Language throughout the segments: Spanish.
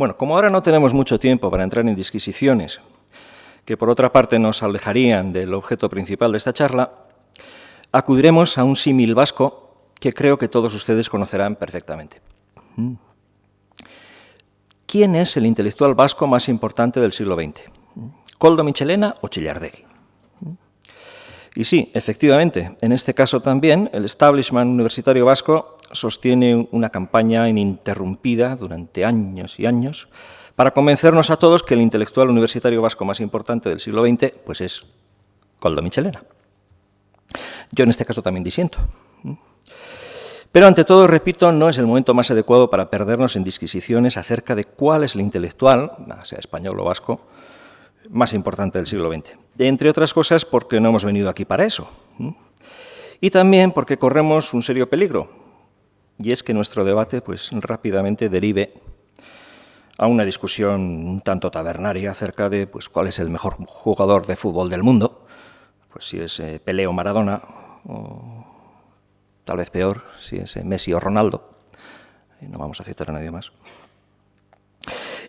Bueno, como ahora no tenemos mucho tiempo para entrar en disquisiciones, que por otra parte nos alejarían del objeto principal de esta charla, acudiremos a un símil vasco que creo que todos ustedes conocerán perfectamente. ¿Quién es el intelectual vasco más importante del siglo XX? ¿Koldo Mitxelena o Chillardegui? Y sí, efectivamente, en este caso también el establishment universitario vasco sostiene una campaña ininterrumpida durante años y años para convencernos a todos que el intelectual universitario vasco más importante del siglo XX pues es Koldo Mitxelena. Yo en este caso también disiento. Pero ante todo, repito, no es el momento más adecuado para perdernos en disquisiciones acerca de cuál es el intelectual, sea español o vasco, más importante del siglo XX. Entre otras cosas porque no hemos venido aquí para eso. Y también porque corremos un serio peligro, y es que nuestro debate pues, rápidamente derive a una discusión un tanto tabernaria acerca de pues, cuál es el mejor jugador de fútbol del mundo, pues si es Pelé o Maradona, o tal vez peor, si es Messi o Ronaldo, y no vamos a citar a nadie más.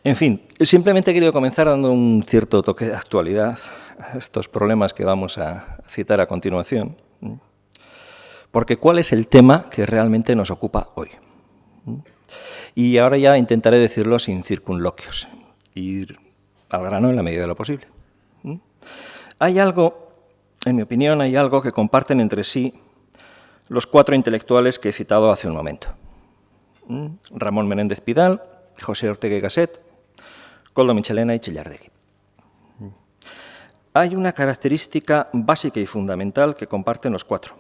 En fin, simplemente he querido comenzar dando un cierto toque de actualidad a estos problemas que vamos a citar a continuación, porque ¿cuál es el tema que realmente nos ocupa hoy? Y ahora ya intentaré decirlo sin circunloquios, ir al grano en la medida de lo posible. Hay algo, en mi opinión, hay algo que comparten entre sí los cuatro intelectuales que he citado hace un momento. Ramón Menéndez Pidal, José Ortega y Gasset, Koldo Mitxelena y Chillardegui. Hay una característica básica y fundamental que comparten los cuatro.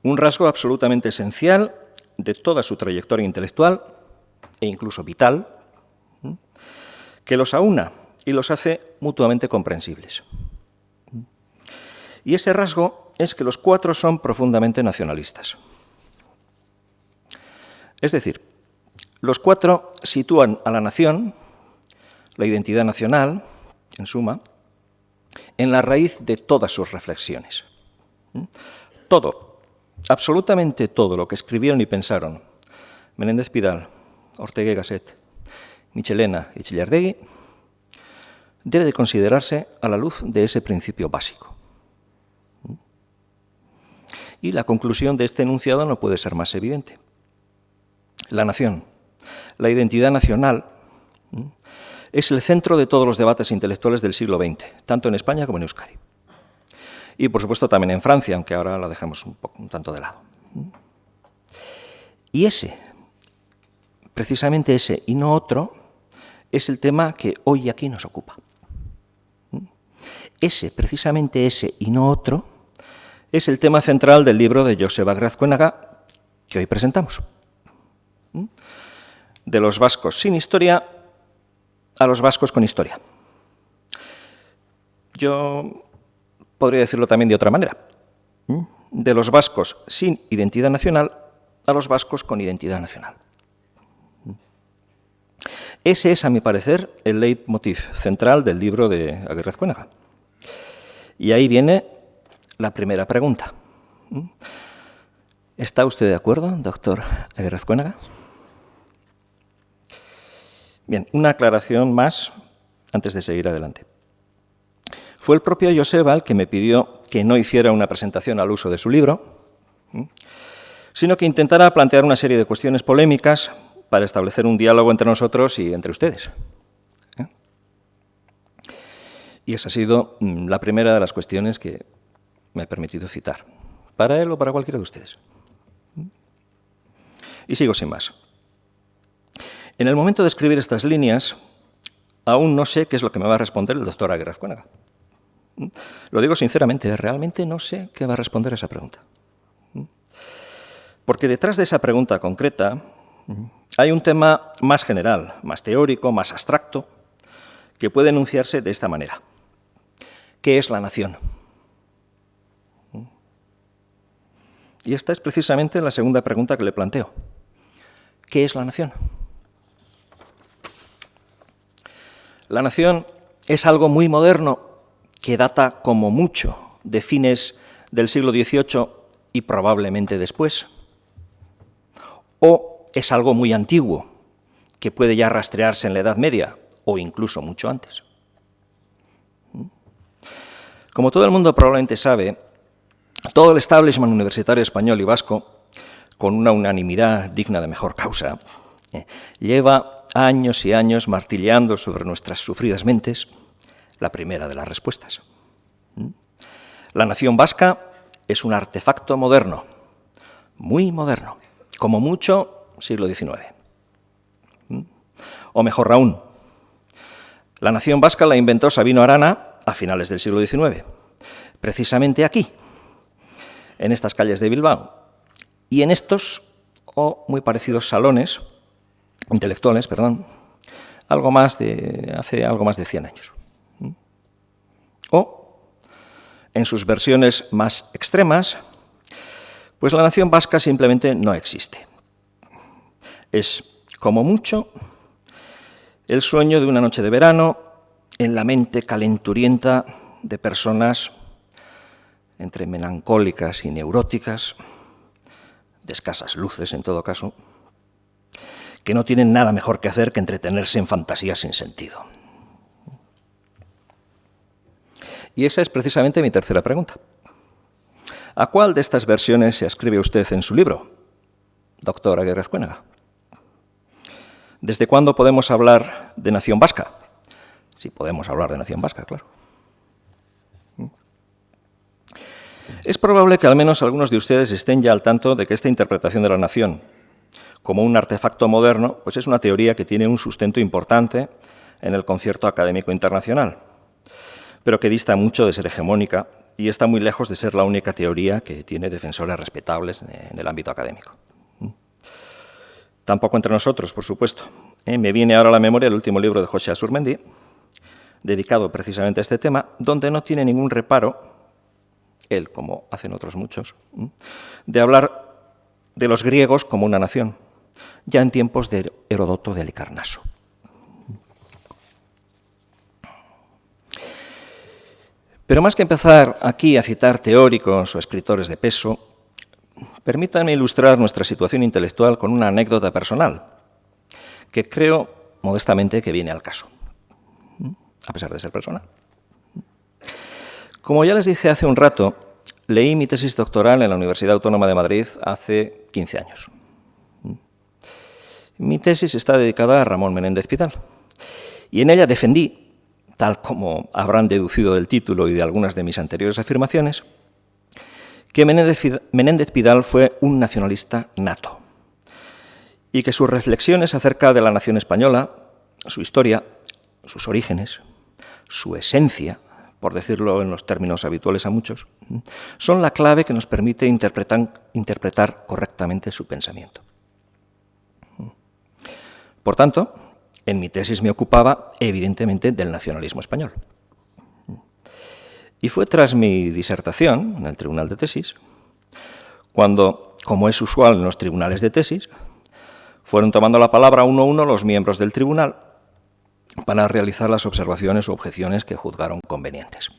Un rasgo absolutamente esencial de toda su trayectoria intelectual e incluso vital, que los aúna y los hace mutuamente comprensibles. Y ese rasgo es que los cuatro son profundamente nacionalistas. Es decir, los cuatro sitúan a la nación, la identidad nacional, en suma, en la raíz de todas sus reflexiones. Todo, absolutamente todo lo que escribieron y pensaron Menéndez Pidal, Ortega y Gasset, Mitxelena y Chillardegui debe de considerarse a la luz de ese principio básico. Y la conclusión de este enunciado no puede ser más evidente. La nación, la identidad nacional, es el centro de todos los debates intelectuales del siglo XX, tanto en España como en Euskadi. Y, por supuesto, también en Francia, aunque ahora la dejamos un tanto de lado. Y ese, precisamente ese y no otro, es el tema que hoy aquí nos ocupa. Ese, precisamente ese y no otro, es el tema central del libro de Joseba Grazkuenaga que hoy presentamos. De los vascos sin historia a los vascos con historia. Yo podría decirlo también de otra manera. De los vascos sin identidad nacional a los vascos con identidad nacional. Ese es, a mi parecer, el leitmotiv central del libro de Aguirre Azcuénaga. Y ahí viene la primera pregunta. ¿Está usted de acuerdo, doctor Aguirre Azcuénaga? Bien, una aclaración más antes de seguir adelante. Fue el propio Joseba el que me pidió que no hiciera una presentación al uso de su libro, sino que intentara plantear una serie de cuestiones polémicas para establecer un diálogo entre nosotros y entre ustedes. Y esa ha sido la primera de las cuestiones que me he permitido citar, para él o para cualquiera de ustedes. Y sigo sin más. En el momento de escribir estas líneas, aún no sé qué es lo que me va a responder el doctor Aguirre Azcuénaga. Lo digo sinceramente, realmente no sé qué va a responder a esa pregunta. Porque detrás de esa pregunta concreta hay un tema más general, más teórico, más abstracto, que puede enunciarse de esta manera. ¿Qué es la nación? Y esta es precisamente la segunda pregunta que le planteo. ¿Qué es la nación? La nación es algo muy moderno que data como mucho de fines del siglo XVIII y probablemente después. O es algo muy antiguo que puede ya rastrearse en la Edad Media o incluso mucho antes. Como todo el mundo probablemente sabe, todo el establishment universitario español y vasco, con una unanimidad digna de mejor causa, lleva años y años martilleando sobre nuestras sufridas mentes la primera de las respuestas. La nación vasca es un artefacto moderno, muy moderno, como mucho siglo XIX. O mejor aún, la nación vasca la inventó Sabino Arana a finales del siglo XIX, precisamente aquí, en estas calles de Bilbao, y en estos o muy parecidos salones intelectuales, hace algo más de 100 años. O, en sus versiones más extremas, pues la nación vasca simplemente no existe. Es, como mucho, el sueño de una noche de verano en la mente calenturienta de personas entre melancólicas y neuróticas, de escasas luces en todo caso, que no tienen nada mejor que hacer que entretenerse en fantasías sin sentido. Y esa es precisamente mi tercera pregunta. ¿A cuál de estas versiones se ascribe usted en su libro, doctor Aguirre Azcuénaga? ¿Desde cuándo podemos hablar de nación vasca? Si podemos hablar de nación vasca, claro. Es probable que al menos algunos de ustedes estén ya al tanto de que esta interpretación de la nación como un artefacto moderno, pues es una teoría que tiene un sustento importante en el concierto académico internacional, pero que dista mucho de ser hegemónica y está muy lejos de ser la única teoría que tiene defensores respetables en el ámbito académico. Tampoco entre nosotros, por supuesto. Me viene ahora a la memoria el último libro de José Azurmendi, dedicado precisamente a este tema, donde no tiene ningún reparo, él, como hacen otros muchos, de hablar de los griegos como una nación, ya en tiempos de Heródoto de Halicarnaso. Pero más que empezar aquí a citar teóricos o escritores de peso, permítanme ilustrar nuestra situación intelectual con una anécdota personal, que creo, modestamente, que viene al caso, a pesar de ser personal. Como ya les dije hace un rato, leí mi tesis doctoral en la Universidad Autónoma de Madrid hace 15 años. Mi tesis está dedicada a Ramón Menéndez Pidal, y en ella defendí, tal como habrán deducido del título y de algunas de mis anteriores afirmaciones, que Menéndez Pidal fue un nacionalista nato y que sus reflexiones acerca de la nación española, su historia, sus orígenes, su esencia, por decirlo en los términos habituales a muchos, son la clave que nos permite interpretar correctamente su pensamiento. Por tanto, en mi tesis me ocupaba, evidentemente, del nacionalismo español. Y fue tras mi disertación, en el tribunal de tesis, cuando, como es usual en los tribunales de tesis, fueron tomando la palabra uno a uno los miembros del tribunal para realizar las observaciones o objeciones que juzgaron convenientes.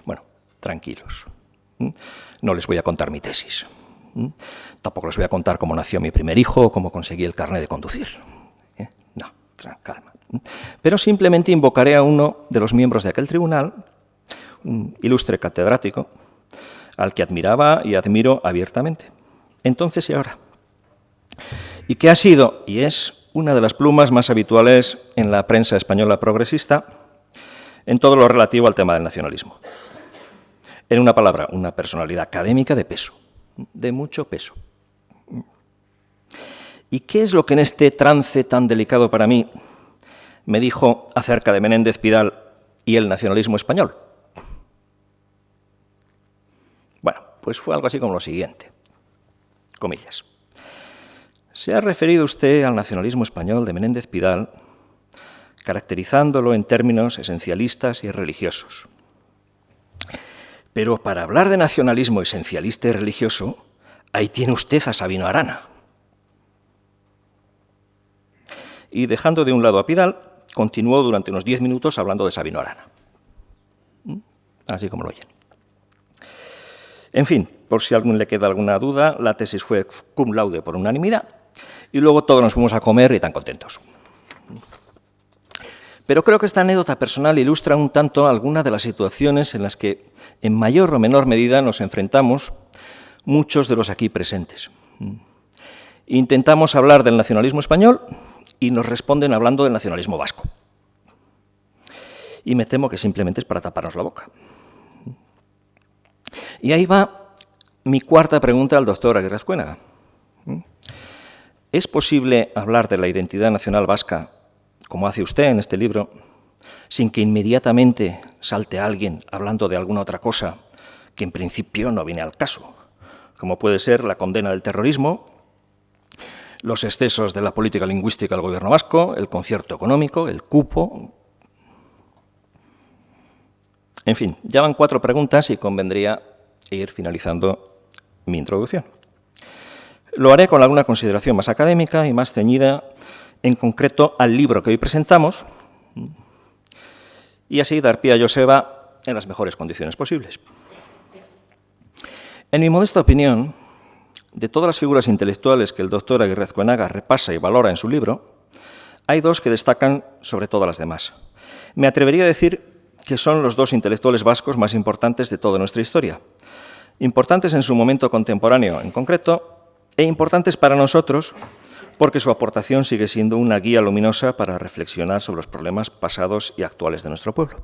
Bueno, tranquilos. No les voy a contar mi tesis. Tampoco les voy a contar cómo nació mi primer hijo o cómo conseguí el carnet de conducir. No, calma. Pero simplemente invocaré a uno de los miembros de aquel tribunal, un ilustre catedrático, al que admiraba y admiro abiertamente, entonces y ahora, y que ha sido y es una de las plumas más habituales en la prensa española progresista en todo lo relativo al tema del nacionalismo. En una palabra, una personalidad académica de peso, de mucho peso. ¿Y qué es lo que en este trance tan delicado para mí me dijo acerca de Menéndez Pidal y el nacionalismo español? Bueno, pues fue algo así como lo siguiente, comillas. ¿Se ha referido usted al nacionalismo español de Menéndez Pidal, caracterizándolo en términos esencialistas y religiosos? Pero para hablar de nacionalismo esencialista y religioso, ahí tiene usted a Sabino Arana. Y dejando de un lado a Pidal, continuó durante unos 10 minutos hablando de Sabino Arana. Así como lo oyen. En fin, por si a alguien le queda alguna duda, la tesis fue cum laude por unanimidad y luego todos nos fuimos a comer y tan contentos. Pero creo que esta anécdota personal ilustra un tanto algunas de las situaciones en las que, en mayor o menor medida, nos enfrentamos muchos de los aquí presentes. Intentamos hablar del nacionalismo español y nos responden hablando del nacionalismo vasco. Y me temo que simplemente es para taparnos la boca. Y ahí va mi cuarta pregunta al doctor Aguirre Azcuénaga. ¿Es posible hablar de la identidad nacional vasca, como hace usted en este libro, sin que inmediatamente salte alguien hablando de alguna otra cosa que en principio no viene al caso, como puede ser la condena del terrorismo, los excesos de la política lingüística del gobierno vasco, el concierto económico, el cupo? En fin, ya van 4 preguntas y convendría ir finalizando mi introducción. Lo haré con alguna consideración más académica y más ceñida, en concreto, al libro que hoy presentamos, y así dar pie a Joseba en las mejores condiciones posibles. En mi modesta opinión, de todas las figuras intelectuales que el doctor Aguirre Azcuénaga repasa y valora en su libro, hay 2 que destacan sobre todas las demás. Me atrevería a decir que son los 2 intelectuales vascos más importantes de toda nuestra historia. Importantes en su momento contemporáneo en concreto, e importantes para nosotros porque su aportación sigue siendo una guía luminosa para reflexionar sobre los problemas pasados y actuales de nuestro pueblo.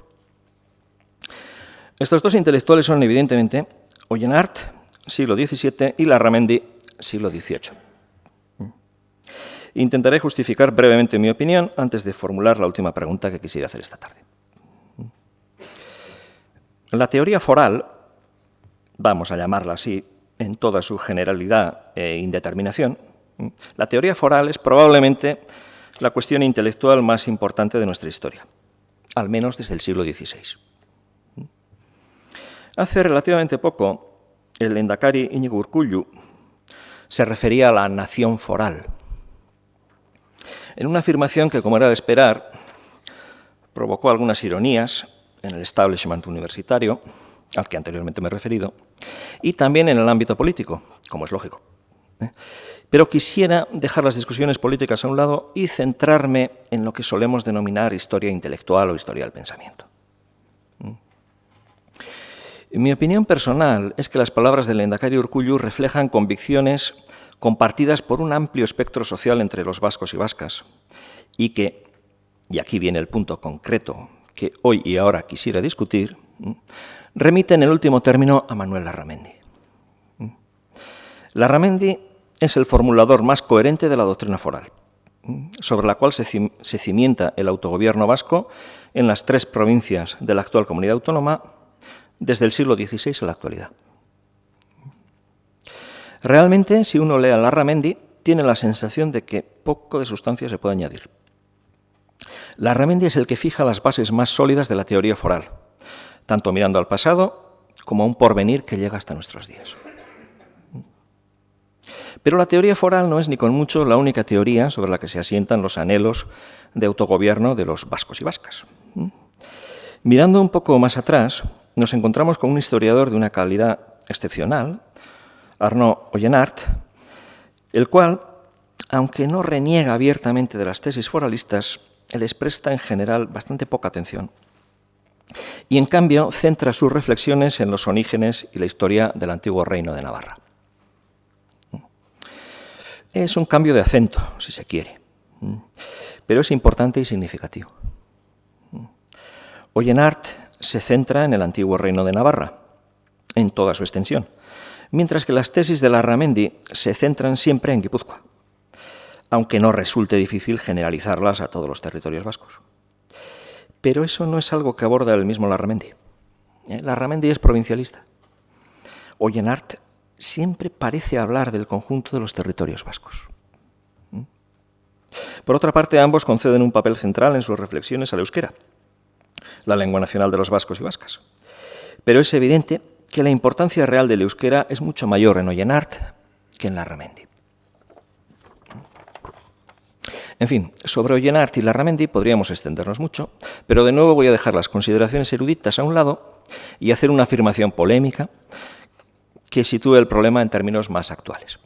Estos 2 intelectuales son, evidentemente, Ollenart, siglo XVII, y Larramendi, siglo XVIII. Intentaré justificar brevemente mi opinión antes de formular la última pregunta que quisiera hacer esta tarde. La teoría foral, vamos a llamarla así, en toda su generalidad e indeterminación, la teoría foral es probablemente la cuestión intelectual más importante de nuestra historia, al menos desde el siglo XVI. Hace relativamente poco, el lehendakari Iñigo Urkullu se refería a la nación foral, en una afirmación que, como era de esperar, provocó algunas ironías en el establishment universitario, al que anteriormente me he referido, y también en el ámbito político, como es lógico. Pero quisiera dejar las discusiones políticas a un lado y centrarme en lo que solemos denominar historia intelectual o historia del pensamiento. Mi opinión personal es que las palabras del lehendakari Urkullu reflejan convicciones compartidas por un amplio espectro social entre los vascos y vascas, y que, y aquí viene el punto concreto que hoy y ahora quisiera discutir, remite en el último término a Manuel Larramendi. Larramendi es el formulador más coherente de la doctrina foral, sobre la cual se cimienta el autogobierno vasco en las 3 provincias de la actual comunidad autónoma desde el siglo XVI a la actualidad. Realmente, si uno lee a Larramendi, tiene la sensación de que poco de sustancia se puede añadir. Larramendi es el que fija las bases más sólidas de la teoría foral, tanto mirando al pasado como a un porvenir que llega hasta nuestros días. Pero la teoría foral no es ni con mucho la única teoría sobre la que se asientan los anhelos de autogobierno de los vascos y vascas. Mirando un poco más atrás, nos encontramos con un historiador de una calidad excepcional, Arnaud Ollenart, el cual, aunque no reniega abiertamente de las tesis foralistas, les presta en general bastante poca atención. Y en cambio centra sus reflexiones en los orígenes y la historia del antiguo reino de Navarra. Es un cambio de acento, si se quiere, pero es importante y significativo. Ollenart se centra en el antiguo reino de Navarra, en toda su extensión, mientras que las tesis de Larramendi se centran siempre en Guipúzcoa, aunque no resulte difícil generalizarlas a todos los territorios vascos. Pero eso no es algo que aborda el mismo Larramendi. Larramendi es provincialista. Ollenart siempre parece hablar del conjunto de los territorios vascos. Por otra parte, ambos conceden un papel central en sus reflexiones al euskera, la lengua nacional de los vascos y vascas. Pero es evidente que la importancia real del euskera es mucho mayor en Ollenart que en Larramendi. En fin, sobre Ollenart y Larramendi podríamos extendernos mucho, pero de nuevo voy a dejar las consideraciones eruditas a un lado y hacer una afirmación polémica que sitúe el problema en términos más actuales.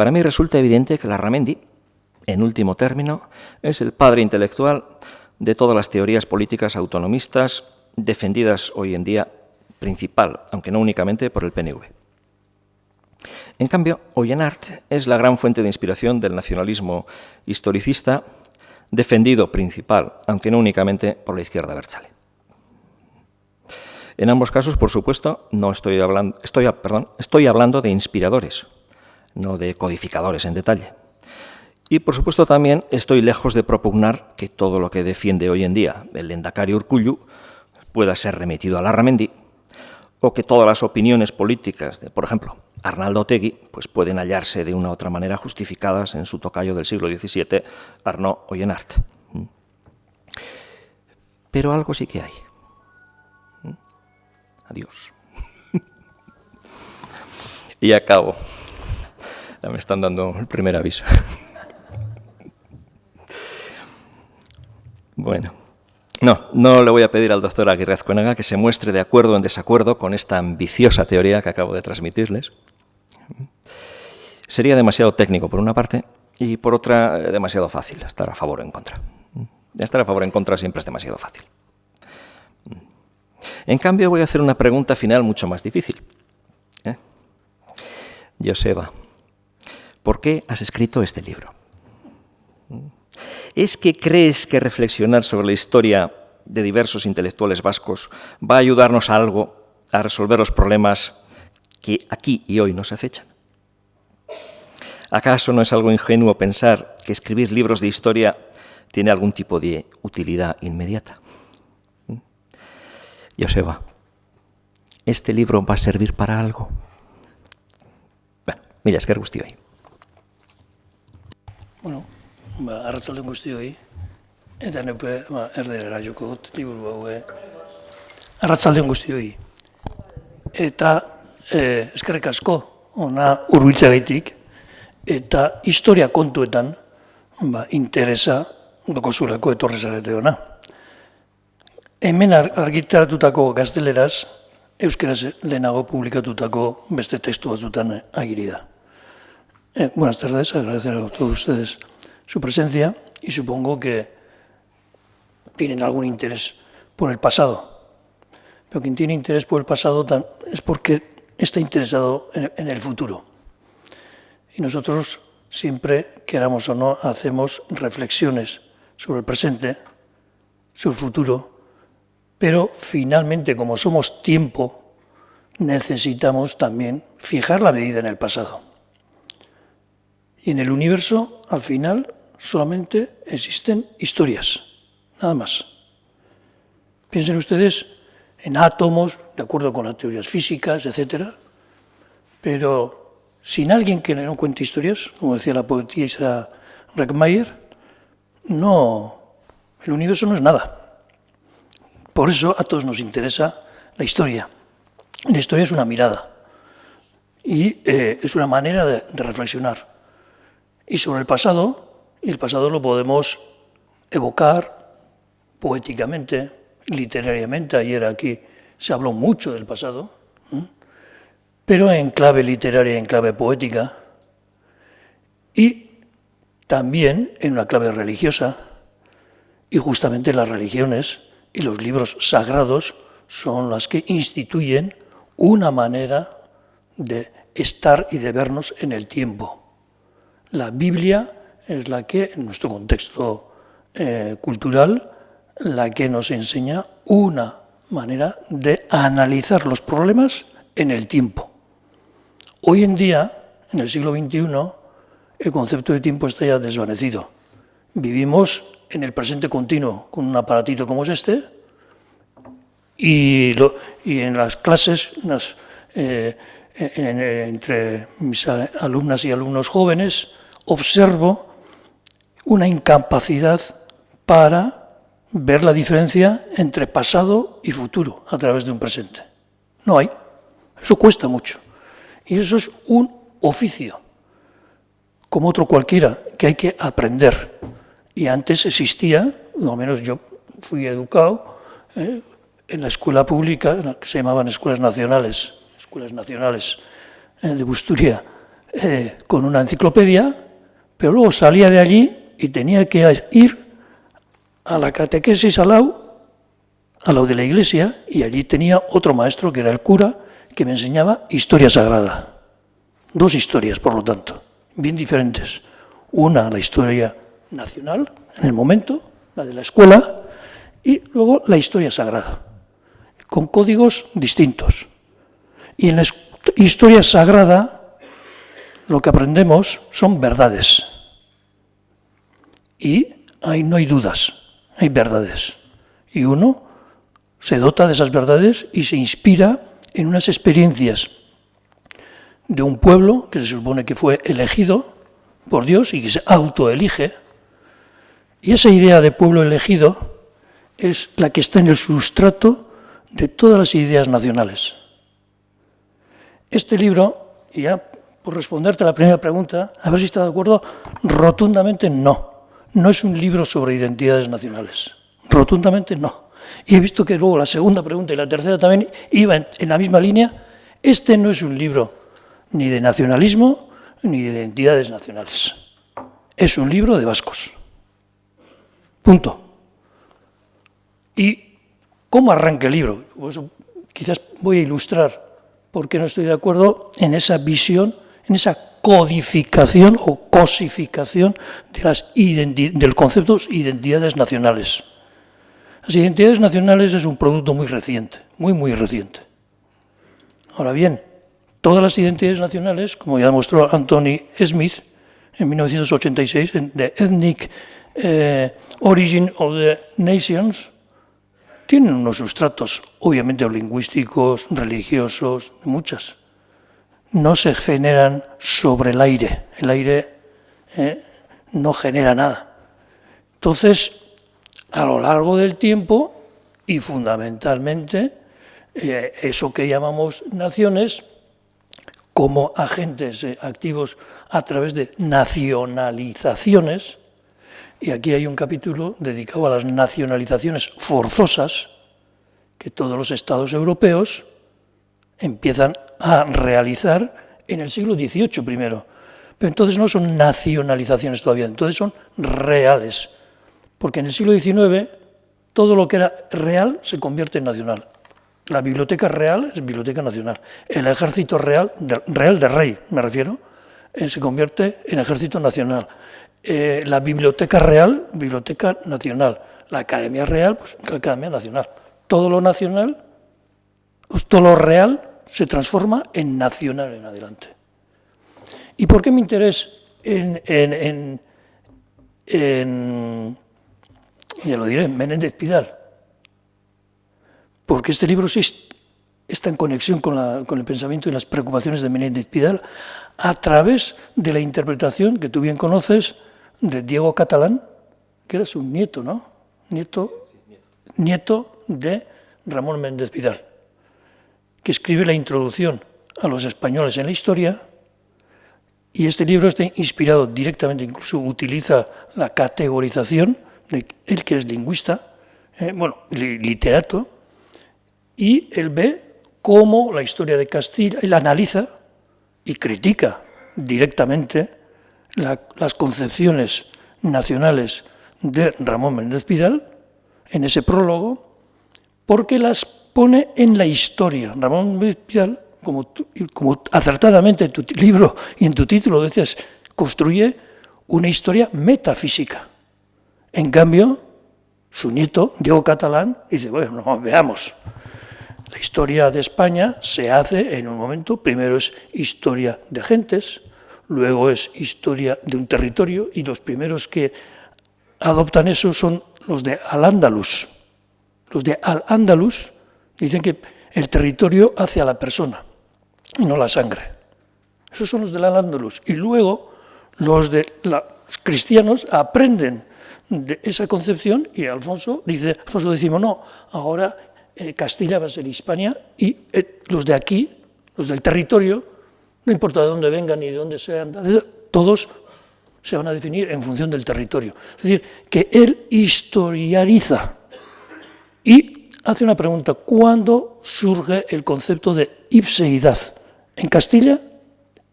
Para mí resulta evidente que Larramendi, en último término, es el padre intelectual de todas las teorías políticas autonomistas defendidas hoy en día, principal, aunque no únicamente, por el PNV. En cambio, Ollenart es la gran fuente de inspiración del nacionalismo historicista, defendido principal, aunque no únicamente, por la izquierda abertzale. En ambos casos, por supuesto, estoy hablando de inspiradores, no de codificadores en detalle. Y, por supuesto, también estoy lejos de propugnar que todo lo que defiende hoy en día el lehendakari Urkullu pueda ser remitido a Larramendi, o que todas las opiniones políticas de, por ejemplo, Arnaldo Otegi, pues pueden hallarse de una u otra manera justificadas en su tocayo del siglo XVII, Arnaud Ollenart. Pero algo sí que hay. Adiós. Y acabo. Ya me están dando el primer aviso. Bueno, no le voy a pedir al doctor Aguirre Azcuénaga que se muestre de acuerdo o en desacuerdo con esta ambiciosa teoría que acabo de transmitirles. Sería demasiado técnico por una parte y por otra demasiado fácil estar a favor o en contra. Estar a favor o en contra siempre es demasiado fácil. En cambio, voy a hacer una pregunta final mucho más difícil. Joseba, ¿por qué has escrito este libro? ¿Es que crees que reflexionar sobre la historia de diversos intelectuales vascos va a ayudarnos a algo a resolver los problemas que aquí y hoy nos acechan? ¿Acaso no es algo ingenuo pensar que escribir libros de historia tiene algún tipo de utilidad inmediata? Joseba, ¿este libro va a servir para algo? Bueno, mila esker guztioi. Bueno, arratzalden guztioi, eta neupe erderera joko dut liburu hau. Arratzalden guztioi. Eta eskerrik asko ona hurbiltzeagatik eta historia kontuetan interesa dokozulako etorrezarete ona. Hemen argitaratutako gazteleraz, euskeraz lehenago publikatutako beste testu batzutan agiri da. Buenas tardes, agradecer a todos ustedes su presencia y supongo que tienen algún interés por el pasado. Pero quien tiene interés por el pasado es porque está interesado en el futuro. Y nosotros siempre, queramos o no, hacemos reflexiones sobre el presente, sobre el futuro, pero finalmente, como somos tiempo, necesitamos también fijar la medida en el pasado. Y en el universo, al final, solamente existen historias, nada más. Piensen ustedes en átomos, de acuerdo con las teorías físicas, etc. Pero sin alguien que no cuente historias, como decía la poetisa Reckmayer, el universo no es nada. Por eso a todos nos interesa la historia. La historia es una mirada y es una manera de reflexionar. Y sobre el pasado lo podemos evocar poéticamente, literariamente. Ayer aquí se habló mucho del pasado, pero en clave literaria y en clave poética, y también en una clave religiosa. Y justamente las religiones y los libros sagrados son las que instituyen una manera de estar y de vernos en el tiempo. La Biblia es la que, en nuestro contexto cultural, la que nos enseña una manera de analizar los problemas en el tiempo. Hoy en día, en el siglo XXI, el concepto de tiempo está ya desvanecido. Vivimos en el presente continuo con un aparatito como es este, y en las clases, entre mis alumnas y alumnos jóvenes, observo una incapacidad para ver la diferencia entre pasado y futuro a través de un presente. No hay. Eso cuesta mucho. Y eso es un oficio, como otro cualquiera, que hay que aprender. Y antes existía, o al menos yo fui educado, en la escuela pública, que se llamaban escuelas nacionales de Busturia, con una enciclopedia, pero luego salía de allí y tenía que ir a la catequesis al lado de la iglesia, y allí tenía otro maestro, que era el cura, que me enseñaba historia sagrada. 2 historias, por lo tanto, bien diferentes. Una, la historia nacional, en el momento, la de la escuela, y luego la historia sagrada, con códigos distintos. Y en la historia sagrada lo que aprendemos son verdades. Y ahí no hay dudas, hay verdades. Y uno se dota de esas verdades y se inspira en unas experiencias de un pueblo que se supone que fue elegido por Dios y que se autoelige. Y esa idea de pueblo elegido es la que está en el sustrato de todas las ideas nacionales. Este libro, y ya por responderte a la primera pregunta, a ver si está de acuerdo, rotundamente no. No es un libro sobre identidades nacionales. Rotundamente no. Y he visto que luego la segunda pregunta y la tercera también iban en la misma línea. Este no es un libro ni de nacionalismo ni de identidades nacionales. Es un libro de vascos. Punto. ¿Y cómo arranca el libro? Pues quizás voy a ilustrar por qué no estoy de acuerdo en esa visión, en esa codificación o cosificación de del concepto identidades nacionales. Las identidades nacionales es un producto muy reciente, muy reciente. Ahora bien, todas las identidades nacionales, como ya demostró Anthony Smith en 1986, en The Ethnic Origin of the Nations, tienen unos sustratos, obviamente lingüísticos, religiosos, muchas. No se generan sobre el aire no genera nada. Entonces, a lo largo del tiempo, y fundamentalmente, eso que llamamos naciones, como agentes activos a través de nacionalizaciones, y aquí hay un capítulo dedicado a las nacionalizaciones forzosas que todos los estados europeos empiezan a realizar en el siglo XVIII primero. Pero entonces no son nacionalizaciones todavía, entonces son reales. Porque en el siglo XIX todo lo que era real se convierte en nacional. La biblioteca real es biblioteca nacional. El ejército real de rey, me refiero, se convierte en ejército nacional. La biblioteca real, biblioteca nacional. La academia real, pues academia nacional. Todo lo nacional, pues todo lo real se transforma en nacional en adelante. ¿Y por qué mi interés ya lo diré, Menéndez Pidal? Porque este libro sí está en conexión con el pensamiento y las preocupaciones de Menéndez Pidal a través de la interpretación que tú bien conoces de Diego Catalán, que era su nieto, ¿no? Nieto de Ramón Menéndez Pidal, que escribe la introducción a los españoles en la historia, y este libro está inspirado directamente, incluso utiliza la categorización de él, que es lingüista, literato, y él ve cómo la historia de Castilla, él analiza y critica directamente las concepciones nacionales de Ramón Menéndez Pidal en ese prólogo, porque las pone en la historia. Ramón Menéndez Pidal, como acertadamente en tu libro y en tu título decías, construye una historia metafísica. En cambio, su nieto, Diego Catalán, dice, bueno, veamos. La historia de España se hace en un momento, primero es historia de gentes, luego es historia de un territorio, y los primeros que adoptan eso son los de Al-Ándalus. Los de Al-Ándalus dicen que el territorio hace a la persona y no la sangre. Esos son los del Al-Ándalus. Y luego los cristianos aprenden de esa concepción, y Alfonso X, no, ahora Castilla va a ser Hispania, y los de aquí, los del territorio, no importa de dónde vengan ni de dónde sean, todos se van a definir en función del territorio. Es decir, que él historiariza y hace una pregunta: ¿cuándo surge el concepto de ipseidad en Castilla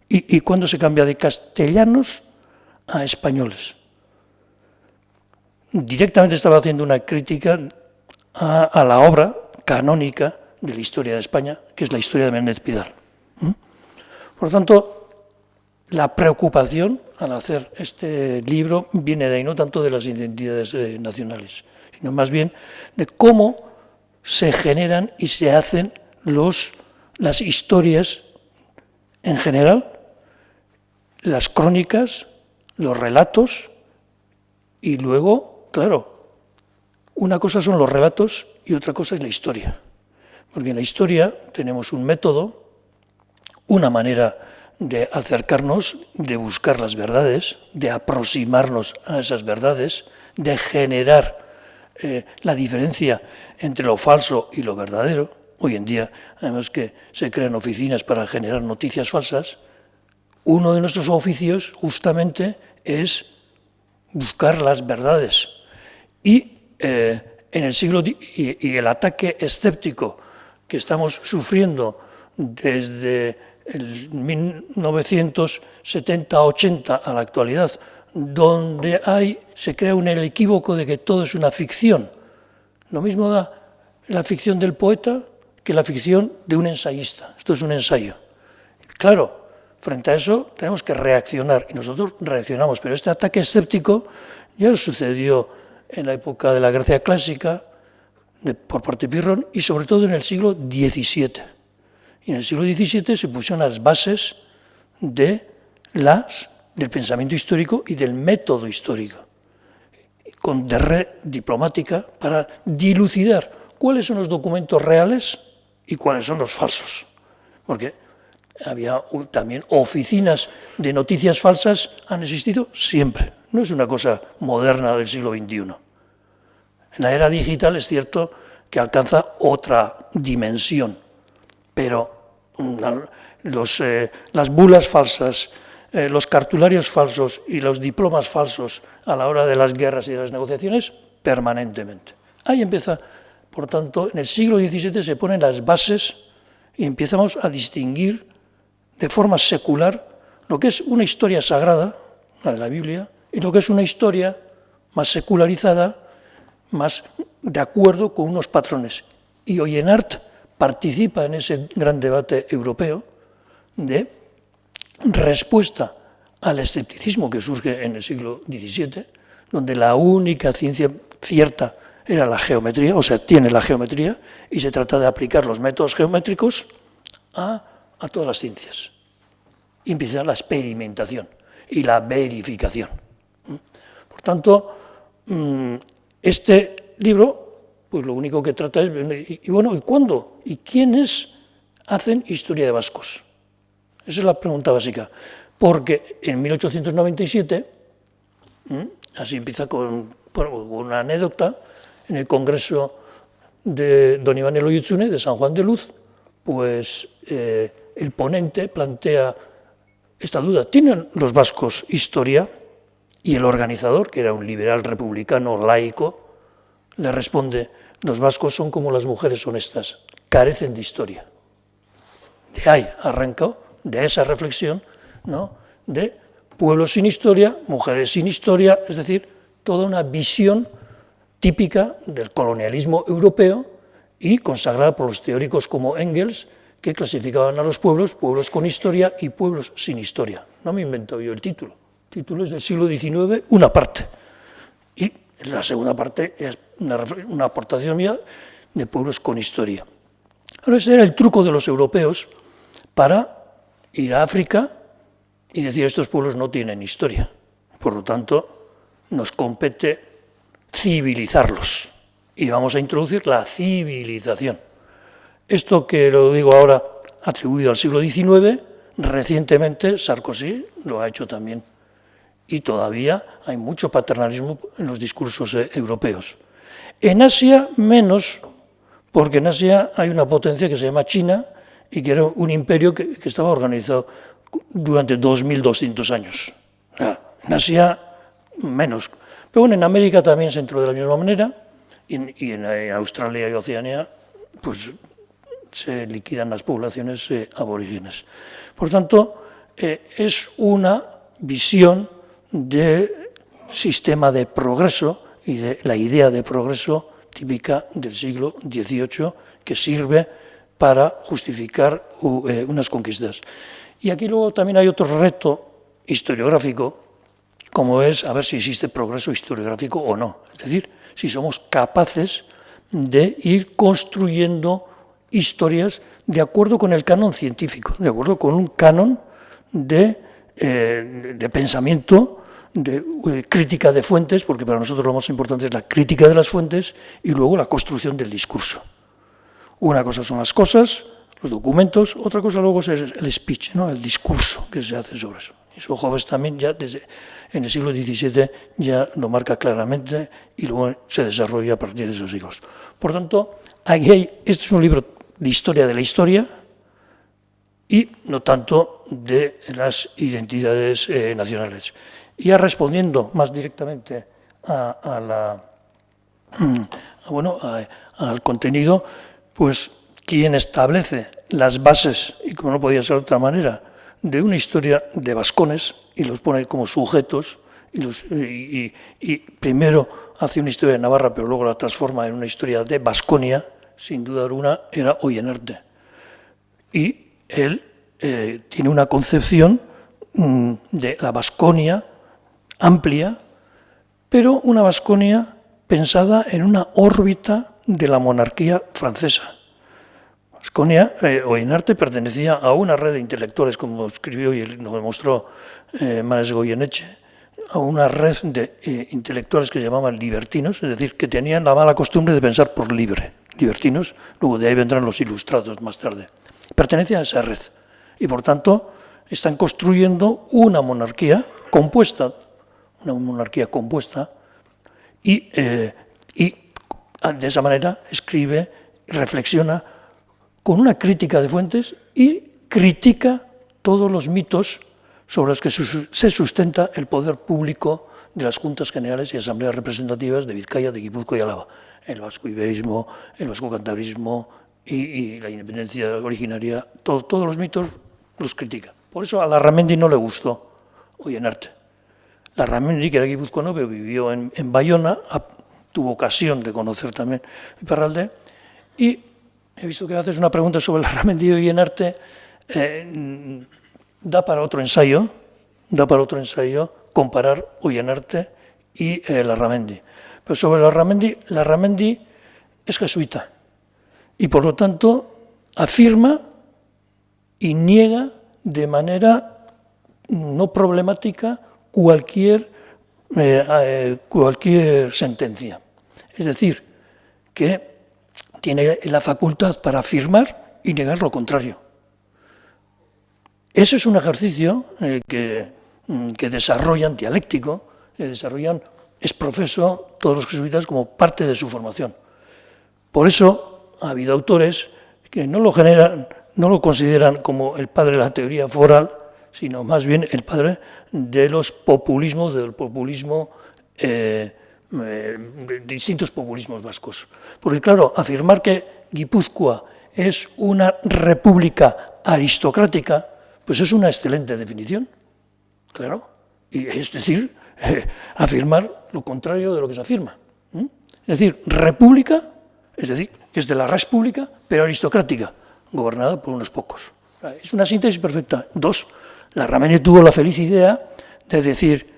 ¿Y cuándo se cambia de castellanos a españoles? Directamente estaba haciendo una crítica a la obra canónica de la historia de España, que es la historia de Menéndez Pidal. Por lo tanto, la preocupación al hacer este libro viene de ahí, no tanto de las identidades nacionales, sino más bien de cómo se generan y se hacen las historias en general, las crónicas, los relatos, y luego, claro, una cosa son los relatos y otra cosa es la historia. Porque en la historia tenemos un método, una manera de acercarnos, de buscar las verdades, de aproximarnos a esas verdades, de generar la diferencia entre lo falso y lo verdadero. Hoy en día, además que se crean oficinas para generar noticias falsas, uno de nuestros oficios justamente es buscar las verdades. Y en el siglo y el ataque escéptico que estamos sufriendo desde el 1970-80 a la actualidad, donde se crea el equívoco de que todo es una ficción. Lo mismo da la ficción del poeta que la ficción de un ensayista. Esto es un ensayo. Claro, frente a eso tenemos que reaccionar, y nosotros reaccionamos, pero este ataque escéptico ya sucedió en la época de la Grecia clásica, por parte de Pirrón, y sobre todo en el siglo XVII. Y en el siglo XVII se pusieron las bases del pensamiento histórico y del método histórico, de red diplomática, para dilucidar cuáles son los documentos reales y cuáles son los falsos. Porque había también oficinas de noticias falsas, han existido siempre. No es una cosa moderna del siglo XXI. En la era digital es cierto que alcanza otra dimensión, pero las bulas falsas, los cartularios falsos y los diplomas falsos a la hora de las guerras y de las negociaciones, permanentemente. Ahí empieza, por tanto, en el siglo XVII se ponen las bases y empezamos a distinguir de forma secular lo que es una historia sagrada, la de la Biblia, y lo que es una historia más secularizada, más de acuerdo con unos patrones. Y Oyenart participa en ese gran debate europeo de respuesta al escepticismo que surge en el siglo XVII, donde la única ciencia cierta era la geometría, o sea, tiene la geometría, y se trata de aplicar los métodos geométricos a todas las ciencias. Y empieza la experimentación y la verificación. Por tanto, este libro, pues lo único que trata es, ¿y cuándo? ¿Y quiénes hacen historia de vascos? Esa es la pregunta básica. Porque en 1897, así empieza con una anécdota, en el Congreso de don Iván Eloyutzune, de San Juan de Luz, pues el ponente plantea esta duda. ¿Tienen los vascos historia? Y el organizador, que era un liberal republicano laico, le responde: los vascos son como las mujeres honestas, carecen de historia. De ahí arrancó, de esa reflexión, ¿no?, de pueblos sin historia, mujeres sin historia, es decir, toda una visión típica del colonialismo europeo y consagrada por los teóricos como Engels, que clasificaban a los pueblos con historia y pueblos sin historia. No me invento yo el título. El título es del siglo XIX, una parte. Y la segunda parte es una aportación mía de pueblos con historia. Ahora, ese era el truco de los europeos para ir a África y decir: estos pueblos no tienen historia. Por lo tanto, nos compete civilizarlos. Y vamos a introducir la civilización. Esto que lo digo ahora atribuido al siglo XIX, recientemente Sarkozy lo ha hecho también. Y todavía hay mucho paternalismo en los discursos europeos. En Asia menos, porque en Asia hay una potencia que se llama China y que era un imperio que estaba organizado durante 2200 años. En Asia menos. Pero bueno, en América también se entró de la misma manera, y en Australia y Oceanía pues se liquidan las poblaciones aborígenes. Por tanto, es una visión de sistema de progreso y de la idea de progreso típica del siglo XVIII que sirve para justificar unas conquistas. Y aquí luego también hay otro reto historiográfico, como es a ver si existe progreso historiográfico o no. Es decir, si somos capaces de ir construyendo historias de acuerdo con el canon científico, de acuerdo con un canon de pensamiento, de crítica de fuentes, porque para nosotros lo más importante es la crítica de las fuentes y luego la construcción del discurso. Una cosa son las cosas, los documentos, otra cosa luego es el speech, ¿no? El discurso que se hace sobre eso. Eso Hobbes también ya desde en el siglo XVII ya lo marca claramente y luego se desarrolla a partir de esos siglos. Por tanto, este es un libro de historia de la historia y no tanto de las identidades nacionales. Y ya respondiendo más directamente al contenido, pues quien establece las bases, y como no podía ser de otra manera, de una historia de vascones y los pone como sujetos y primero hace una historia de Navarra pero luego la transforma en una historia de Vasconia, sin duda alguna era Oyenarte. Y él tiene una concepción de la Vasconia amplia, pero una Vasconia pensada en una órbita de la monarquía francesa. Vasconia, Oyenarte pertenecía a una red de intelectuales, como escribió y lo demostró Manes Goyeneche, a una red de intelectuales que se llamaban libertinos, es decir, que tenían la mala costumbre de pensar por libre. Libertinos, luego de ahí vendrán los ilustrados más tarde. Pertenece a esa red y, por tanto, están construyendo una monarquía compuesta y de esa manera escribe, reflexiona con una crítica de fuentes y critica todos los mitos sobre los que se sustenta el poder público de las Juntas Generales y Asambleas Representativas de Vizcaya, de Guipúzcoa y Álava. El vasco-iberismo, el vasco-cantabrismo y la independencia originaria, todos los mitos los critica. Por eso a Larramendi no le gustó Oyenarte. Larramendi, que era guipuzcoano, pero vivió en Bayona, tuvo ocasión de conocer también Iparralde, y he visto que haces una pregunta sobre Larramendi y Oyenarte, da para otro ensayo comparar Oyenarte y Larramendi. Pero sobre Larramendi es jesuita y por lo tanto afirma y niega de manera no problemática cualquier sentencia. Es decir, que tiene la facultad para afirmar y negar lo contrario. Ese es un ejercicio que desarrollan dialéctico, que desarrollan es profeso todos los jesuitas como parte de su formación. Por eso ha habido autores que no lo consideran como el padre de la teoría foral, sino más bien el padre de los populismos, del populismo, distintos populismos vascos. Porque claro, afirmar que Guipúzcoa es una república aristocrática, pues es una excelente definición, claro. Y es decir, afirmar lo contrario de lo que se afirma. Es decir, república, es decir, que es de la res pública, pero aristocrática, gobernada por unos pocos. Es una síntesis perfecta. Dos, Larramendi tuvo la feliz idea de decir,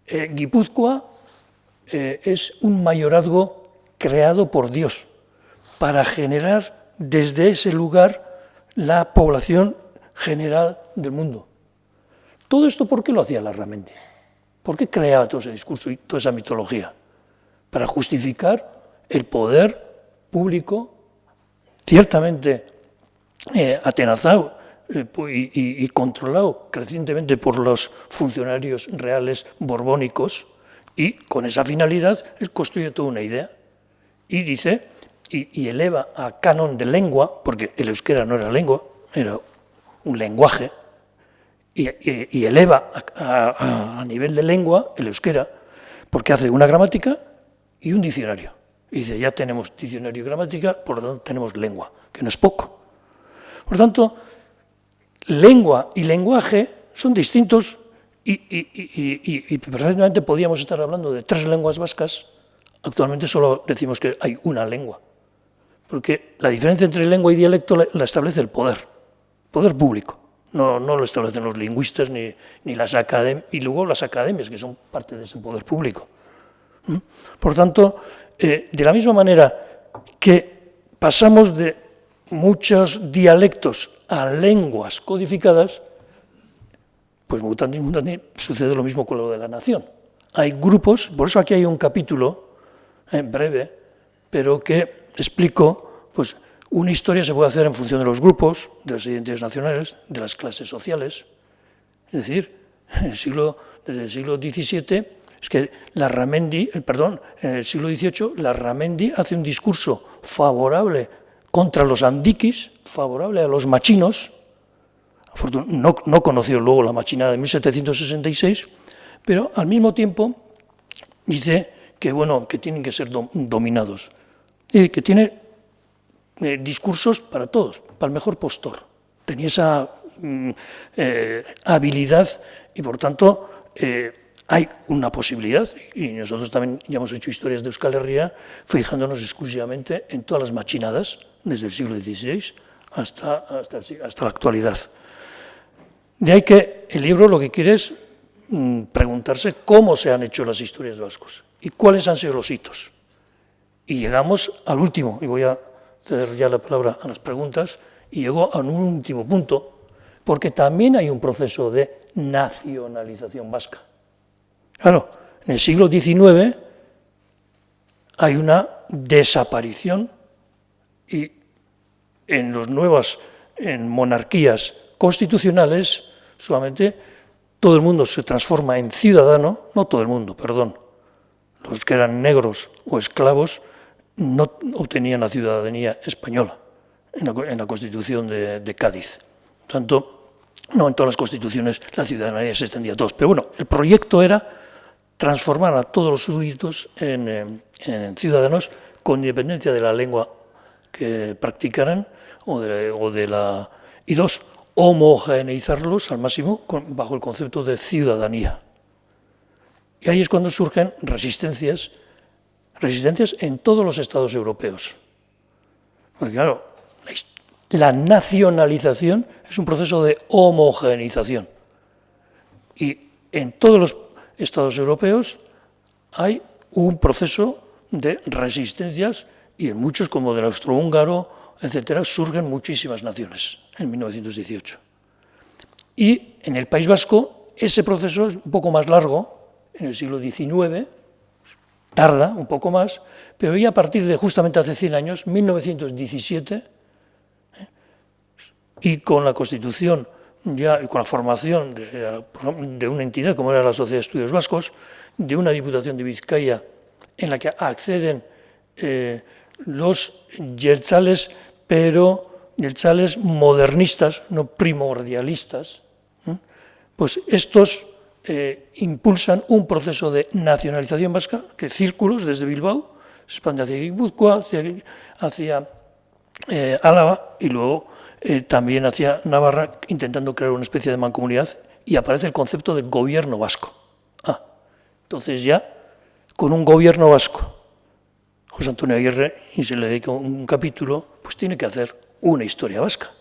Guipúzcoa es un mayorazgo creado por Dios para generar desde ese lugar la población general del mundo. Todo esto, ¿por qué lo hacía Larramendi? ¿Por qué creaba todo ese discurso y toda esa mitología? Para justificar el poder público, ciertamente atenazado y controlado crecientemente por los funcionarios reales borbónicos, y con esa finalidad él construye toda una idea y dice, y eleva a canon de lengua, porque el euskera no era lengua, era un lenguaje, y eleva a nivel de lengua el euskera, porque hace una gramática y un diccionario. Y dice, ya tenemos diccionario y gramática, por lo tanto tenemos lengua, que no es poco. Por lo tanto, lengua y lenguaje son distintos y perfectamente podíamos estar hablando de 3 lenguas vascas. Actualmente solo decimos que hay una lengua, porque la diferencia entre lengua y dialecto la establece el poder público. No lo establecen los lingüistas ni las academias, y luego las academias, que son parte de ese poder público. Por tanto, de la misma manera que pasamos de muchos dialectos a lenguas codificadas, pues mutandis mutandis sucede lo mismo con lo de la nación. Hay grupos, por eso aquí hay un capítulo breve, pero que explico, pues una historia se puede hacer en función de los grupos, de las identidades nacionales, de las clases sociales. Es decir, desde el siglo XVII, es que en el siglo XVIII, Larramendi hace un discurso favorable contra los andiquis, favorable a los machinos. No conoció luego la machinada de 1766, pero al mismo tiempo dice que, bueno, que tienen que ser dominados, y que tiene discursos para todos, para el mejor postor. Tenía esa habilidad y, por tanto, hay una posibilidad, y nosotros también ya hemos hecho historias de Euskal Herria, fijándonos exclusivamente en todas las machinadas, desde el siglo XVI hasta la actualidad. De ahí que el libro lo que quiere es preguntarse cómo se han hecho las historias vascos y cuáles han sido los hitos. Y llegamos al último, y voy a ceder ya la palabra a las preguntas, y llegó a un último punto, porque también hay un proceso de nacionalización vasca. Claro, en el siglo XIX hay una desaparición y en monarquías constitucionales solamente todo el mundo se transforma en ciudadano, no todo el mundo, perdón, los que eran negros o esclavos no obtenían la ciudadanía española en la Constitución de Cádiz. Por tanto, no en todas las constituciones la ciudadanía se extendía a todos, pero bueno, el proyecto era transformar a todos los súbditos en ciudadanos con independencia de la lengua que practicaran y dos, homogeneizarlos al máximo bajo el concepto de ciudadanía. Y ahí es cuando surgen resistencias en todos los estados europeos. Porque claro, la nacionalización es un proceso de homogeneización. Y en todos los estados europeos hay un proceso de resistencias y en muchos, como del austrohúngaro, etcétera, surgen muchísimas naciones en 1918. Y en el País Vasco ese proceso es un poco más largo, en el siglo XIX, tarda un poco más, pero ya a partir de justamente hace 100 años, 1917, y con la Constitución, ya y con la formación de una entidad como era la Sociedad de Estudios Vascos, de una Diputación de Vizcaya en la que acceden los jeltzales, pero jeltzales modernistas, no primordialistas, pues estos impulsan un proceso de nacionalización vasca, que círculos desde Bilbao se expande hacia Guipúzcoa, hacia Álava y luego también hacia Navarra, intentando crear una especie de mancomunidad, y aparece el concepto de gobierno vasco. Entonces ya, con un gobierno vasco, José Antonio Aguirre, y se le dedica un capítulo, pues tiene que hacer una historia vasca.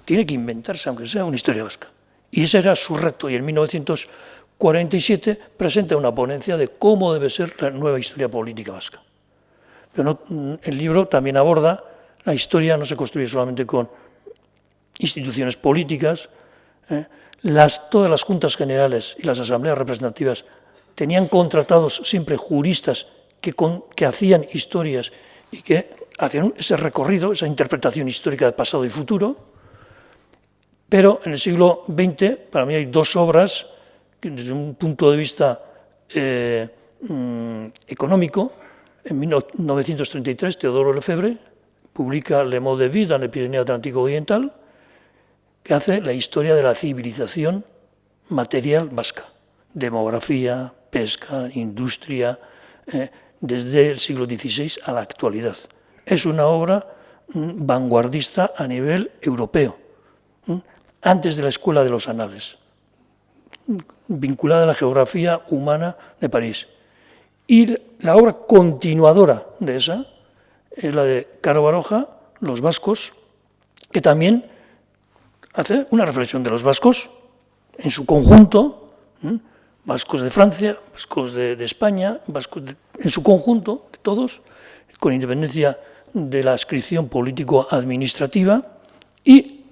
Tiene que inventarse, aunque sea una historia vasca. Y ese era su reto, y en 1947 presenta una ponencia de cómo debe ser la nueva historia política vasca. Pero el libro también aborda, la historia no se construye solamente con instituciones políticas, todas las juntas generales y las asambleas representativas tenían contratados siempre juristas que hacían historias y que hacían ese recorrido, esa interpretación histórica de pasado y futuro. Pero en el siglo XX, para mí hay dos obras que desde un punto de vista económico, en 1933 Teodoro Lefebvre publica Le Mode de Vie dans le Pyrénées Atlántico Oriental, que hace la historia de la civilización material vasca, demografía, pesca, industria, desde el siglo XVI a la actualidad. Es una obra vanguardista a nivel europeo, antes de la Escuela de los Anales. vinculada a la geografía humana de París. Y la obra continuadora de esa es la de Caro Baroja, Los vascos, que también hace una reflexión de los vascos en su conjunto, vascos de Francia, vascos de España, vascos en su conjunto, de todos, con independencia de la adscripción político-administrativa, y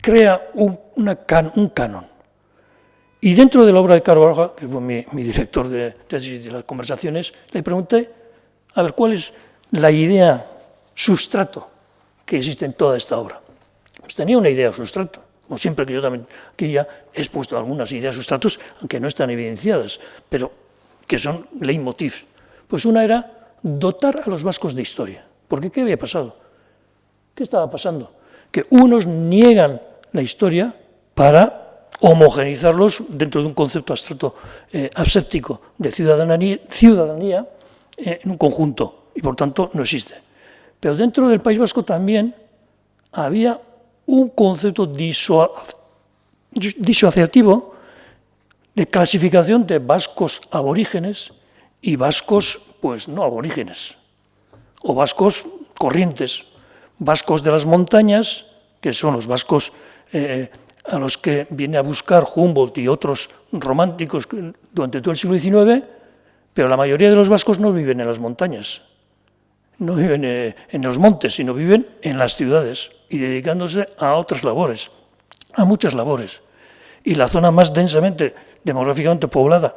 crea un canon. Y dentro de la obra de Caro Baroja, que fue mi director de tesis de las conversaciones, le pregunté, a ver, ¿cuál es la idea sustrato que existe en toda esta obra? Pues tenía una idea sustrato, como siempre que yo también aquí ya he expuesto algunas ideas sustratos, aunque no están evidenciadas, pero que son leitmotiv. Pues una era dotar a los vascos de historia. Porque ¿qué había pasado? ¿Qué estaba pasando? Que unos niegan la historia para homogeneizarlos dentro de un concepto abstracto aséptico de ciudadanía en un conjunto, y por tanto no existe. Pero dentro del País Vasco también había un concepto disociativo de clasificación de vascos aborígenes y vascos, pues no aborígenes, o vascos corrientes, vascos de las montañas, que son los vascos a los que viene a buscar Humboldt y otros románticos durante todo el siglo XIX, pero la mayoría de los vascos no viven en las montañas, no viven en los montes, sino viven en las ciudades y dedicándose a otras labores, a muchas labores. Y la zona más densamente, demográficamente poblada,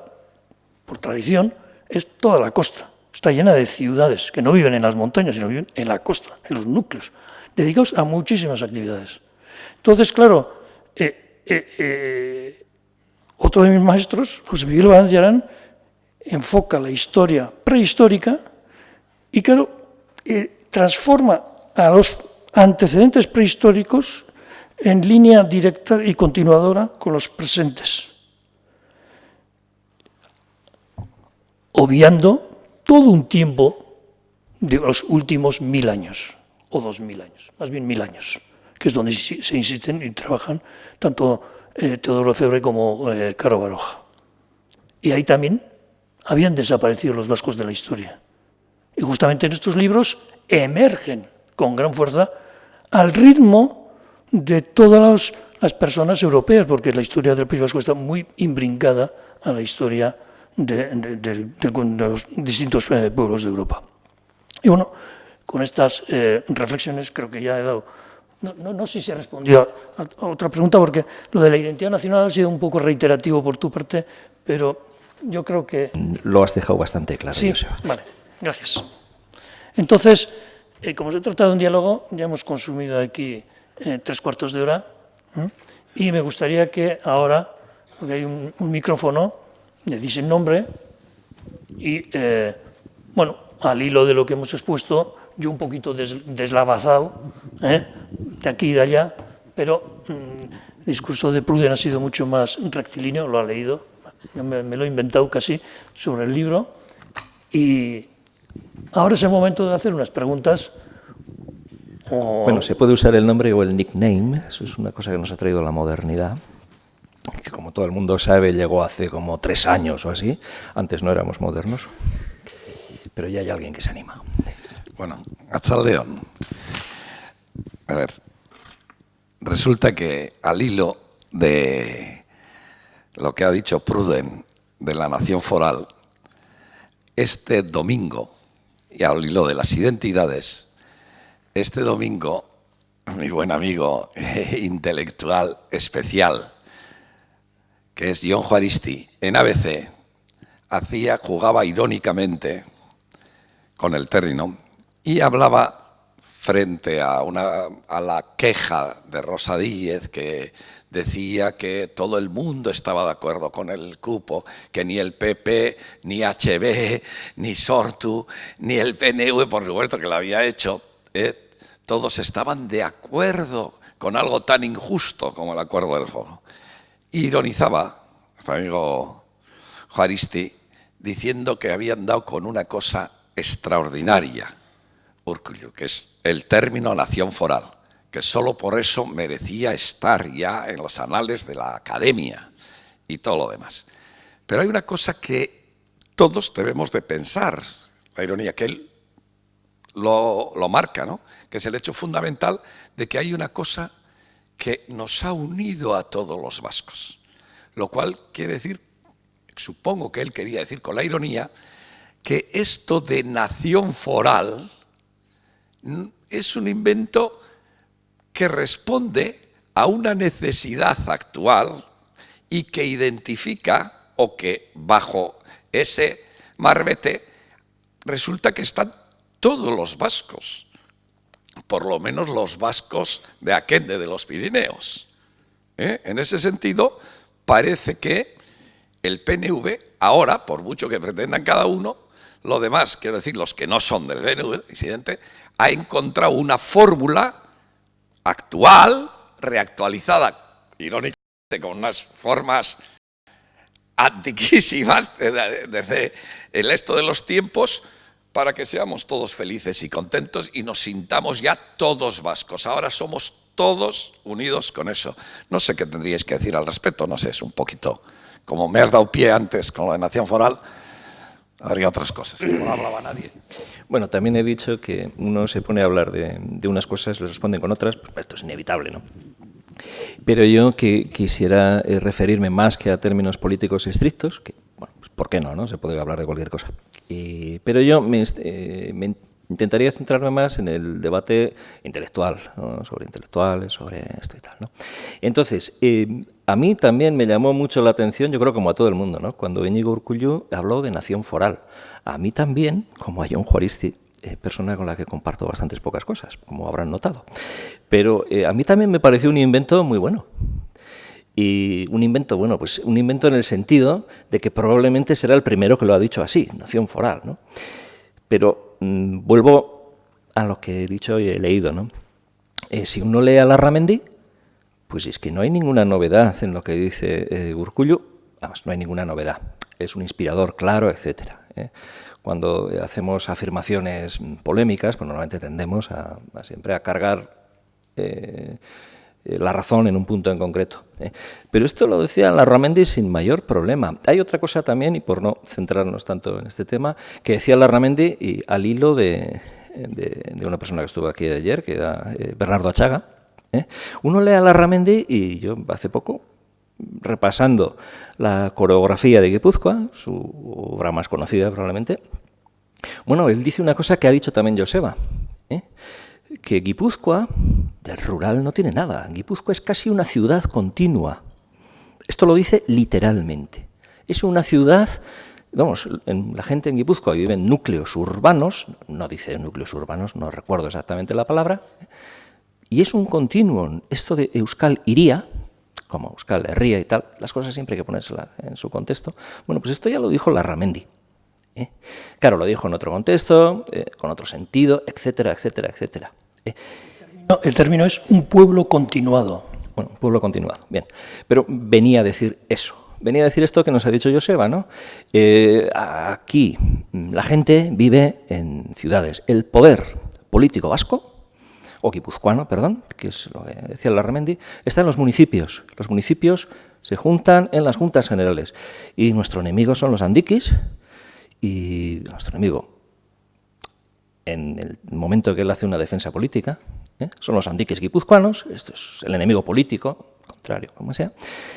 por tradición, es toda la costa. Está llena de ciudades que no viven en las montañas, sino viven en la costa, en los núcleos, dedicados a muchísimas actividades. Entonces, claro, otro de mis maestros, José Miguel Vallarán, enfoca la historia prehistórica y, claro, transforma a los antecedentes prehistóricos en línea directa y continuadora con los presentes, obviando todo un tiempo de los últimos 1000 años, o 2000 años, más bien 1000 años, que es donde se insisten y trabajan tanto Teodoro Lefebvre como Caro Baroja. Y ahí también habían desaparecido los vascos de la historia. Y justamente en estos libros emergen con gran fuerza al ritmo de todas las personas europeas, porque la historia del País Vasco está muy imbrincada a la historia de los distintos pueblos de Europa. Y bueno, con estas reflexiones creo que ya he dado, no sé si he respondido a otra pregunta, porque lo de la identidad nacional ha sido un poco reiterativo por tu parte, pero yo creo que... Lo has dejado bastante claro, sí, Joseba. Vale, gracias. Entonces, como se trata de un diálogo, ya hemos consumido aquí 3/4 de hora, y me gustaría que ahora, porque hay un micrófono, decís el nombre, y, bueno, al hilo de lo que hemos expuesto, yo un poquito deslavazado, de aquí y de allá, pero el discurso de Proudhon ha sido mucho más rectilíneo, lo ha leído, yo me lo he inventado casi sobre el libro, y ahora es el momento de hacer unas preguntas. Bueno, se puede usar el nombre o el nickname, eso es una cosa que nos ha traído la modernidad, que como todo el mundo sabe llegó hace como 3 años o así, antes no éramos modernos, pero ya hay alguien que se anima. Bueno, Arratsaldeon. A ver, resulta que al hilo de lo que ha dicho Proudhon de la nación foral, este domingo, y al hilo de las identidades, este domingo, mi buen amigo intelectual especial, que es Jon Juaristi, en ABC, jugaba irónicamente con el término y hablaba frente a la queja de Rosa Díez, que decía que todo el mundo estaba de acuerdo con el cupo, que ni el PP, ni HB, ni Sortu, ni el PNV, por supuesto que lo había hecho, todos estaban de acuerdo con algo tan injusto como el acuerdo del foro. Ironizaba, nuestro amigo Juaristi, diciendo que habían dado con una cosa extraordinaria, Urkullu, que es el término nación foral, que solo por eso merecía estar ya en los anales de la academia y todo lo demás. Pero hay una cosa que todos debemos de pensar, la ironía, que él lo marca, ¿no? Que es el hecho fundamental de que hay una cosa que nos ha unido a todos los vascos, lo cual quiere decir, supongo que él quería decir con la ironía, que esto de nación foral es un invento que responde a una necesidad actual y que identifica, o que bajo ese marbete resulta que están todos los vascos, por lo menos los vascos de Aquende de los Pirineos. En ese sentido, parece que el PNV, ahora, por mucho que pretendan cada uno, lo demás, quiero decir, los que no son del PNV, disidente, ha encontrado una fórmula actual, reactualizada, irónicamente, con unas formas antiquísimas desde el esto de los tiempos, para que seamos todos felices y contentos y nos sintamos ya todos vascos. Ahora somos todos unidos con eso. No sé qué tendríais que decir al respecto, no sé, es un poquito, como me has dado pie antes con lo de nación foral, habría otras cosas, no hablaba nadie. Bueno, también he dicho que uno se pone a hablar de unas cosas, le responden con otras, pues esto es inevitable, ¿no? Pero yo que quisiera referirme más que a términos políticos estrictos, que, bueno, pues ¿por qué no, no? Se puede hablar de cualquier cosa. Pero yo me intentaría centrarme más en el debate intelectual, ¿no? Sobre intelectuales, sobre esto y tal, ¿no? Entonces, a mí también me llamó mucho la atención, yo creo como a todo el mundo, ¿no? Cuando Íñigo Urkullu habló de nación foral. A mí también, como a Jon Juaristi, persona con la que comparto bastantes pocas cosas, como habrán notado. Pero a mí también me pareció un invento muy bueno. Y un invento, bueno, pues un invento en el sentido de que probablemente será el primero que lo ha dicho así, nación foral, ¿no? Pero vuelvo a lo que he dicho y he leído, ¿no? Si uno lee a Larramendi, pues es que no hay ninguna novedad en lo que dice Urkullu, vamos, no hay ninguna novedad. Es un inspirador claro, etcétera. Cuando hacemos afirmaciones polémicas, pues normalmente tendemos siempre a cargar la razón en un punto en concreto. Pero esto lo decía Larramendi sin mayor problema. Hay otra cosa también, y por no centrarnos tanto en este tema, que decía Larramendi y al hilo de una persona que estuvo aquí ayer, que era Bernardo Achaga. Uno lee a Larramendi y yo hace poco, repasando la coreografía de Guipúzcoa, su obra más conocida probablemente, bueno, él dice una cosa que ha dicho también Joseba, que Guipúzcoa del rural no tiene nada. Guipúzcoa es casi una ciudad continua. Esto lo dice literalmente. Es una ciudad, vamos, la gente en Guipúzcoa vive en núcleos urbanos, no dice núcleos urbanos, no recuerdo exactamente la palabra, y es un continuum. Esto de Euskal Hiria, como Euskal Herria y tal, las cosas siempre hay que ponérselas en su contexto. Bueno, pues esto ya lo dijo Larramendi. Claro, lo dijo en otro contexto, con otro sentido, etcétera, etcétera, etcétera. El término es un pueblo continuado. Bueno, un pueblo continuado, bien. Pero venía a decir eso. Venía a decir esto que nos ha dicho Joseba, ¿no? Aquí la gente vive en ciudades. El poder político vasco, o guipuzcoano, perdón, que es lo que decía Larramendi, está en los municipios. Los municipios se juntan en las juntas generales. Y nuestro enemigo son los andiquis, y nuestro enemigo, en el momento que él hace una defensa política, son los andiquis guipuzcoanos, esto es el enemigo político, contrario, como sea,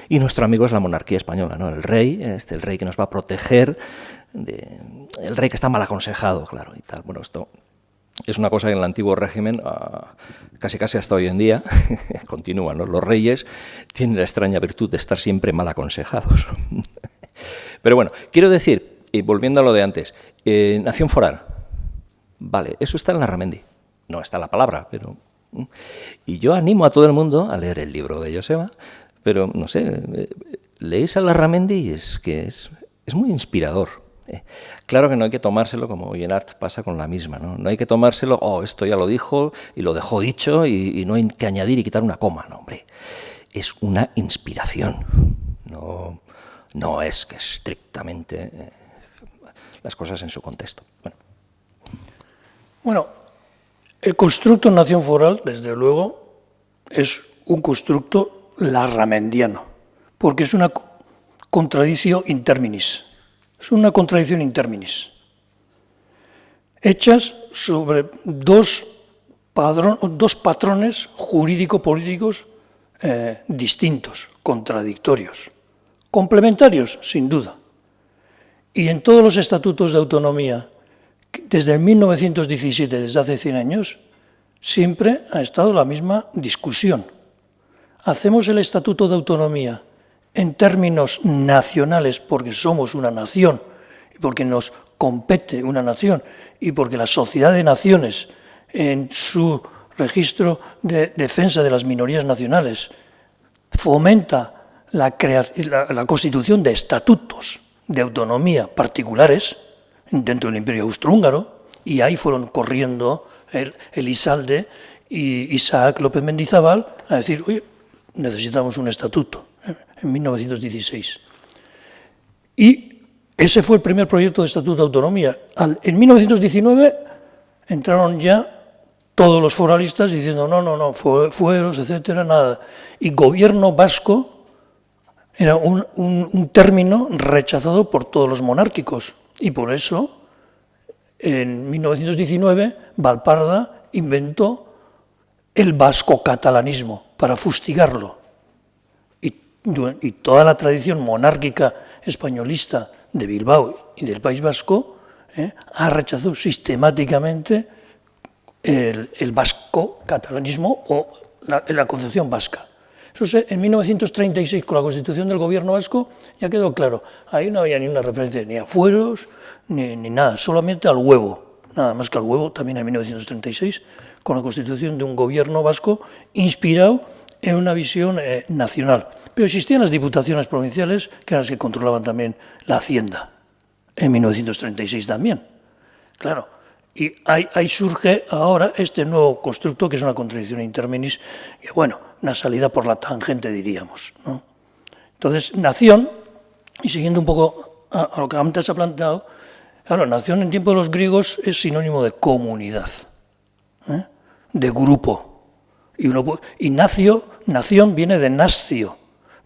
y nuestro amigo es la monarquía española, ¿no? El rey, el rey que nos va a proteger, el rey que está mal aconsejado, claro, y tal. Bueno, esto es una cosa que en el antiguo régimen, casi hasta hoy en día, continúa, ¿no? Los reyes tienen la extraña virtud de estar siempre mal aconsejados. Pero bueno, quiero decir, y volviendo a lo de antes, nación foral. Vale, eso está en Larramendi. No está la palabra, pero... Y yo animo a todo el mundo a leer el libro de Joseba, pero, no sé, leéis a Larramendi y es que es muy inspirador. Claro que no hay que tomárselo como hoy en Art pasa con la misma, ¿no? No hay que tomárselo, esto ya lo dijo y lo dejó dicho y no hay que añadir y quitar una coma, no, hombre. Es una inspiración, no es que estrictamente... las cosas en su contexto. Bueno, el constructo nación foral, desde luego, es un constructo larramendiano, porque es una contradictio in terminis. Es una contradicción in terminis. Hechas sobre dos patrones jurídico-políticos distintos, contradictorios, complementarios, sin duda. Y en todos los estatutos de autonomía, desde 1917, desde hace 100 años, siempre ha estado la misma discusión. ¿Hacemos el estatuto de autonomía en términos nacionales porque somos una nación y porque nos compete una nación y porque la Sociedad de Naciones en su registro de defensa de las minorías nacionales fomenta la constitución de estatutos de autonomía particulares dentro del Imperio Austrohúngaro, y ahí fueron corriendo Elizalde y Isaac López Mendizábal a decir, oye, necesitamos un estatuto, en 1916. Y ese fue el primer proyecto de estatuto de autonomía. En 1919 entraron ya todos los foralistas diciendo no, fueros, etcétera, nada. Y gobierno vasco era un término rechazado por todos los monárquicos. Y por eso, en 1919, Valparda inventó el vasco-catalanismo para fustigarlo. Y toda la tradición monárquica españolista de Bilbao y del País Vasco ha rechazado sistemáticamente el vasco-catalanismo o la concepción vasca. Eso en 1936, con la Constitución del Gobierno Vasco, ya quedó claro. Ahí no había ni una referencia ni a fueros ni nada, solamente al huevo. Nada más que al huevo, también en 1936, con la Constitución de un Gobierno Vasco inspirado en una visión nacional. Pero existían las diputaciones provinciales, que eran las que controlaban también la Hacienda, en 1936 también. Claro, y ahí surge ahora este nuevo constructo, que es una contradicción in terminis, y bueno, una salida por la tangente, diríamos, ¿no? Entonces, nación, y siguiendo un poco a lo que antes se ha planteado, claro, nación en tiempo de los griegos es sinónimo de comunidad, de grupo. Y nación viene de nascio,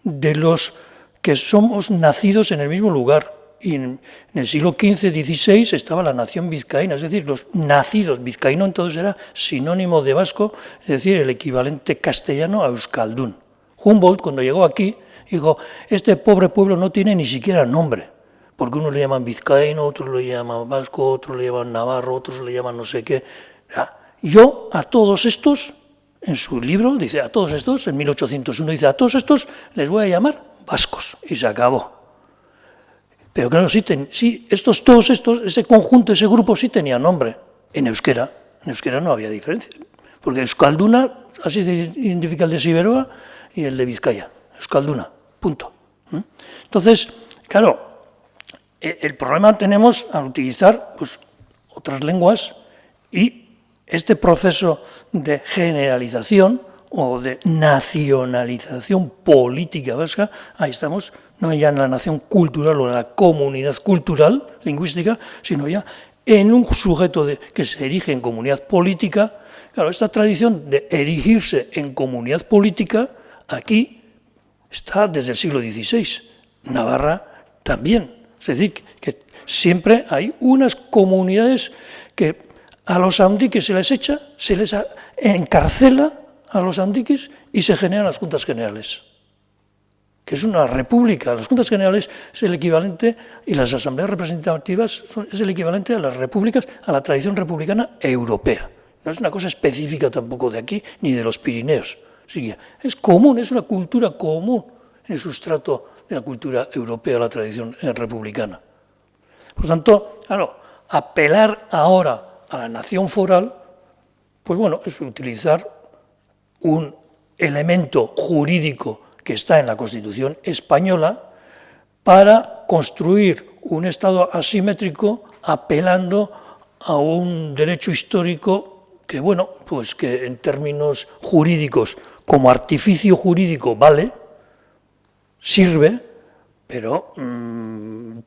de los que somos nacidos en el mismo lugar. Y en el siglo XV-XVI estaba la nación vizcaína, es decir, los nacidos. Vizcaíno entonces era sinónimo de vasco, es decir, el equivalente castellano a euskaldun. Humboldt, cuando llegó aquí, dijo, este pobre pueblo no tiene ni siquiera nombre, porque unos le llaman vizcaíno, otros le llaman vasco, otros le llaman navarro, otros le llaman no sé qué. Yo a todos estos, en su libro, dice, a todos estos, en 1801, dice, a todos estos les voy a llamar vascos, y se acabó. Pero claro, todos estos, ese conjunto, ese grupo sí tenía nombre. En euskera no había diferencia, porque euskalduna, así se identifica el de Siberoa y el de Vizcaya, euskalduna, punto. Entonces, claro, el problema tenemos al utilizar pues, otras lenguas, y este proceso de generalización o de nacionalización política vasca, ahí estamos, no ya en la nación cultural o en la comunidad cultural, lingüística, sino ya en un sujeto que se erige en comunidad política. Claro, esta tradición de erigirse en comunidad política, aquí está desde el siglo XVI. Navarra también. Es decir, que siempre hay unas comunidades que a los andiques se les echa, se les encarcela a los andiques y se generan las juntas generales, que es una república. Las juntas generales es el equivalente, y las asambleas representativas es el equivalente a las repúblicas, a la tradición republicana europea. No es una cosa específica tampoco de aquí, ni de los Pirineos. Es común, es una cultura común en el sustrato de la cultura europea, la tradición republicana. Por tanto, claro, apelar ahora a la nación foral, pues bueno, es utilizar un elemento jurídico que está en la Constitución española para construir un Estado asimétrico apelando a un derecho histórico que, bueno, pues que en términos jurídicos, como artificio jurídico, vale, sirve, pero en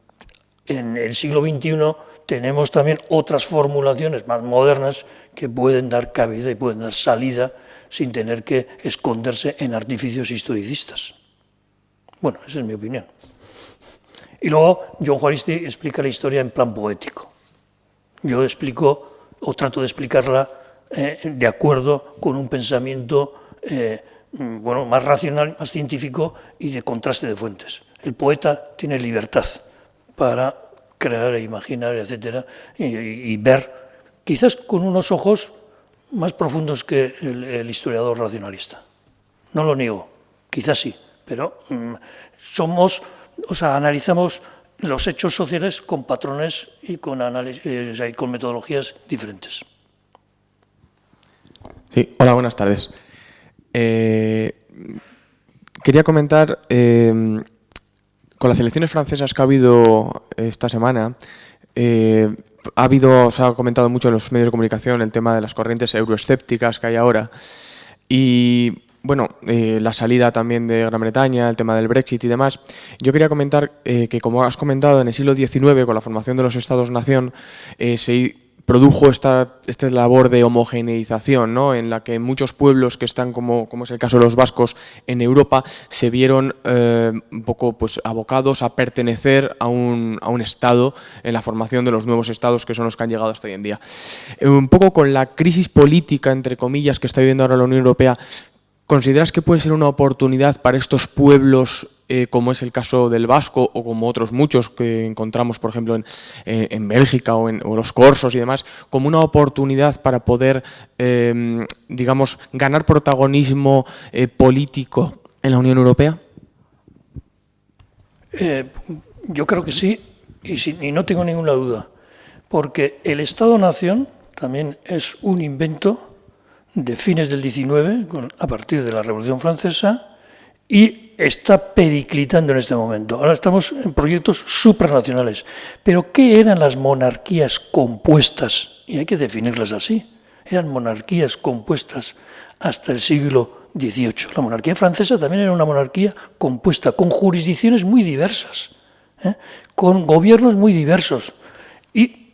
el siglo XXI tenemos también otras formulaciones más modernas que pueden dar cabida y pueden dar salida sin tener que esconderse en artificios historicistas. Bueno, esa es mi opinión. Y luego John Juaristi explica la historia en plan poético. Yo explico, o trato de explicarla de acuerdo con un pensamiento bueno, más racional, más científico y de contraste de fuentes. El poeta tiene libertad para crear e imaginar, etcétera, y ver, quizás con unos ojos más profundos que el historiador racionalista. No lo niego, quizás sí, pero analizamos los hechos sociales con patrones y con metodologías diferentes. Sí, hola, buenas tardes. Quería comentar, con las elecciones francesas que ha habido esta semana, se ha comentado mucho en los medios de comunicación el tema de las corrientes euroescépticas que hay ahora y, bueno, la salida también de Gran Bretaña, el tema del Brexit y demás. Yo quería comentar que, como has comentado, en el siglo XIX, con la formación de los Estados-nación, se produjo esta labor de homogeneización, ¿no?, en la que muchos pueblos que están, como es el caso de los vascos, en Europa, se vieron un poco pues, abocados a pertenecer a un Estado en la formación de los nuevos Estados que son los que han llegado hasta hoy en día. Un poco con la crisis política, entre comillas, que está viviendo ahora la Unión Europea, ¿consideras que puede ser una oportunidad para estos pueblos, como es el caso del vasco o como otros muchos que encontramos, por ejemplo, en Bélgica o los corsos y demás, como una oportunidad para poder, digamos, ganar protagonismo político en la Unión Europea? Yo creo que sí, y no tengo ninguna duda, porque el Estado-nación también es un invento de fines del XIX, a partir de la Revolución Francesa, y está periclitando en este momento. Ahora estamos en proyectos supranacionales. Pero ¿qué eran las monarquías compuestas? Y hay que definirlas así. Eran monarquías compuestas hasta el siglo XVIII. La monarquía francesa también era una monarquía compuesta, con jurisdicciones muy diversas, con gobiernos muy diversos. Y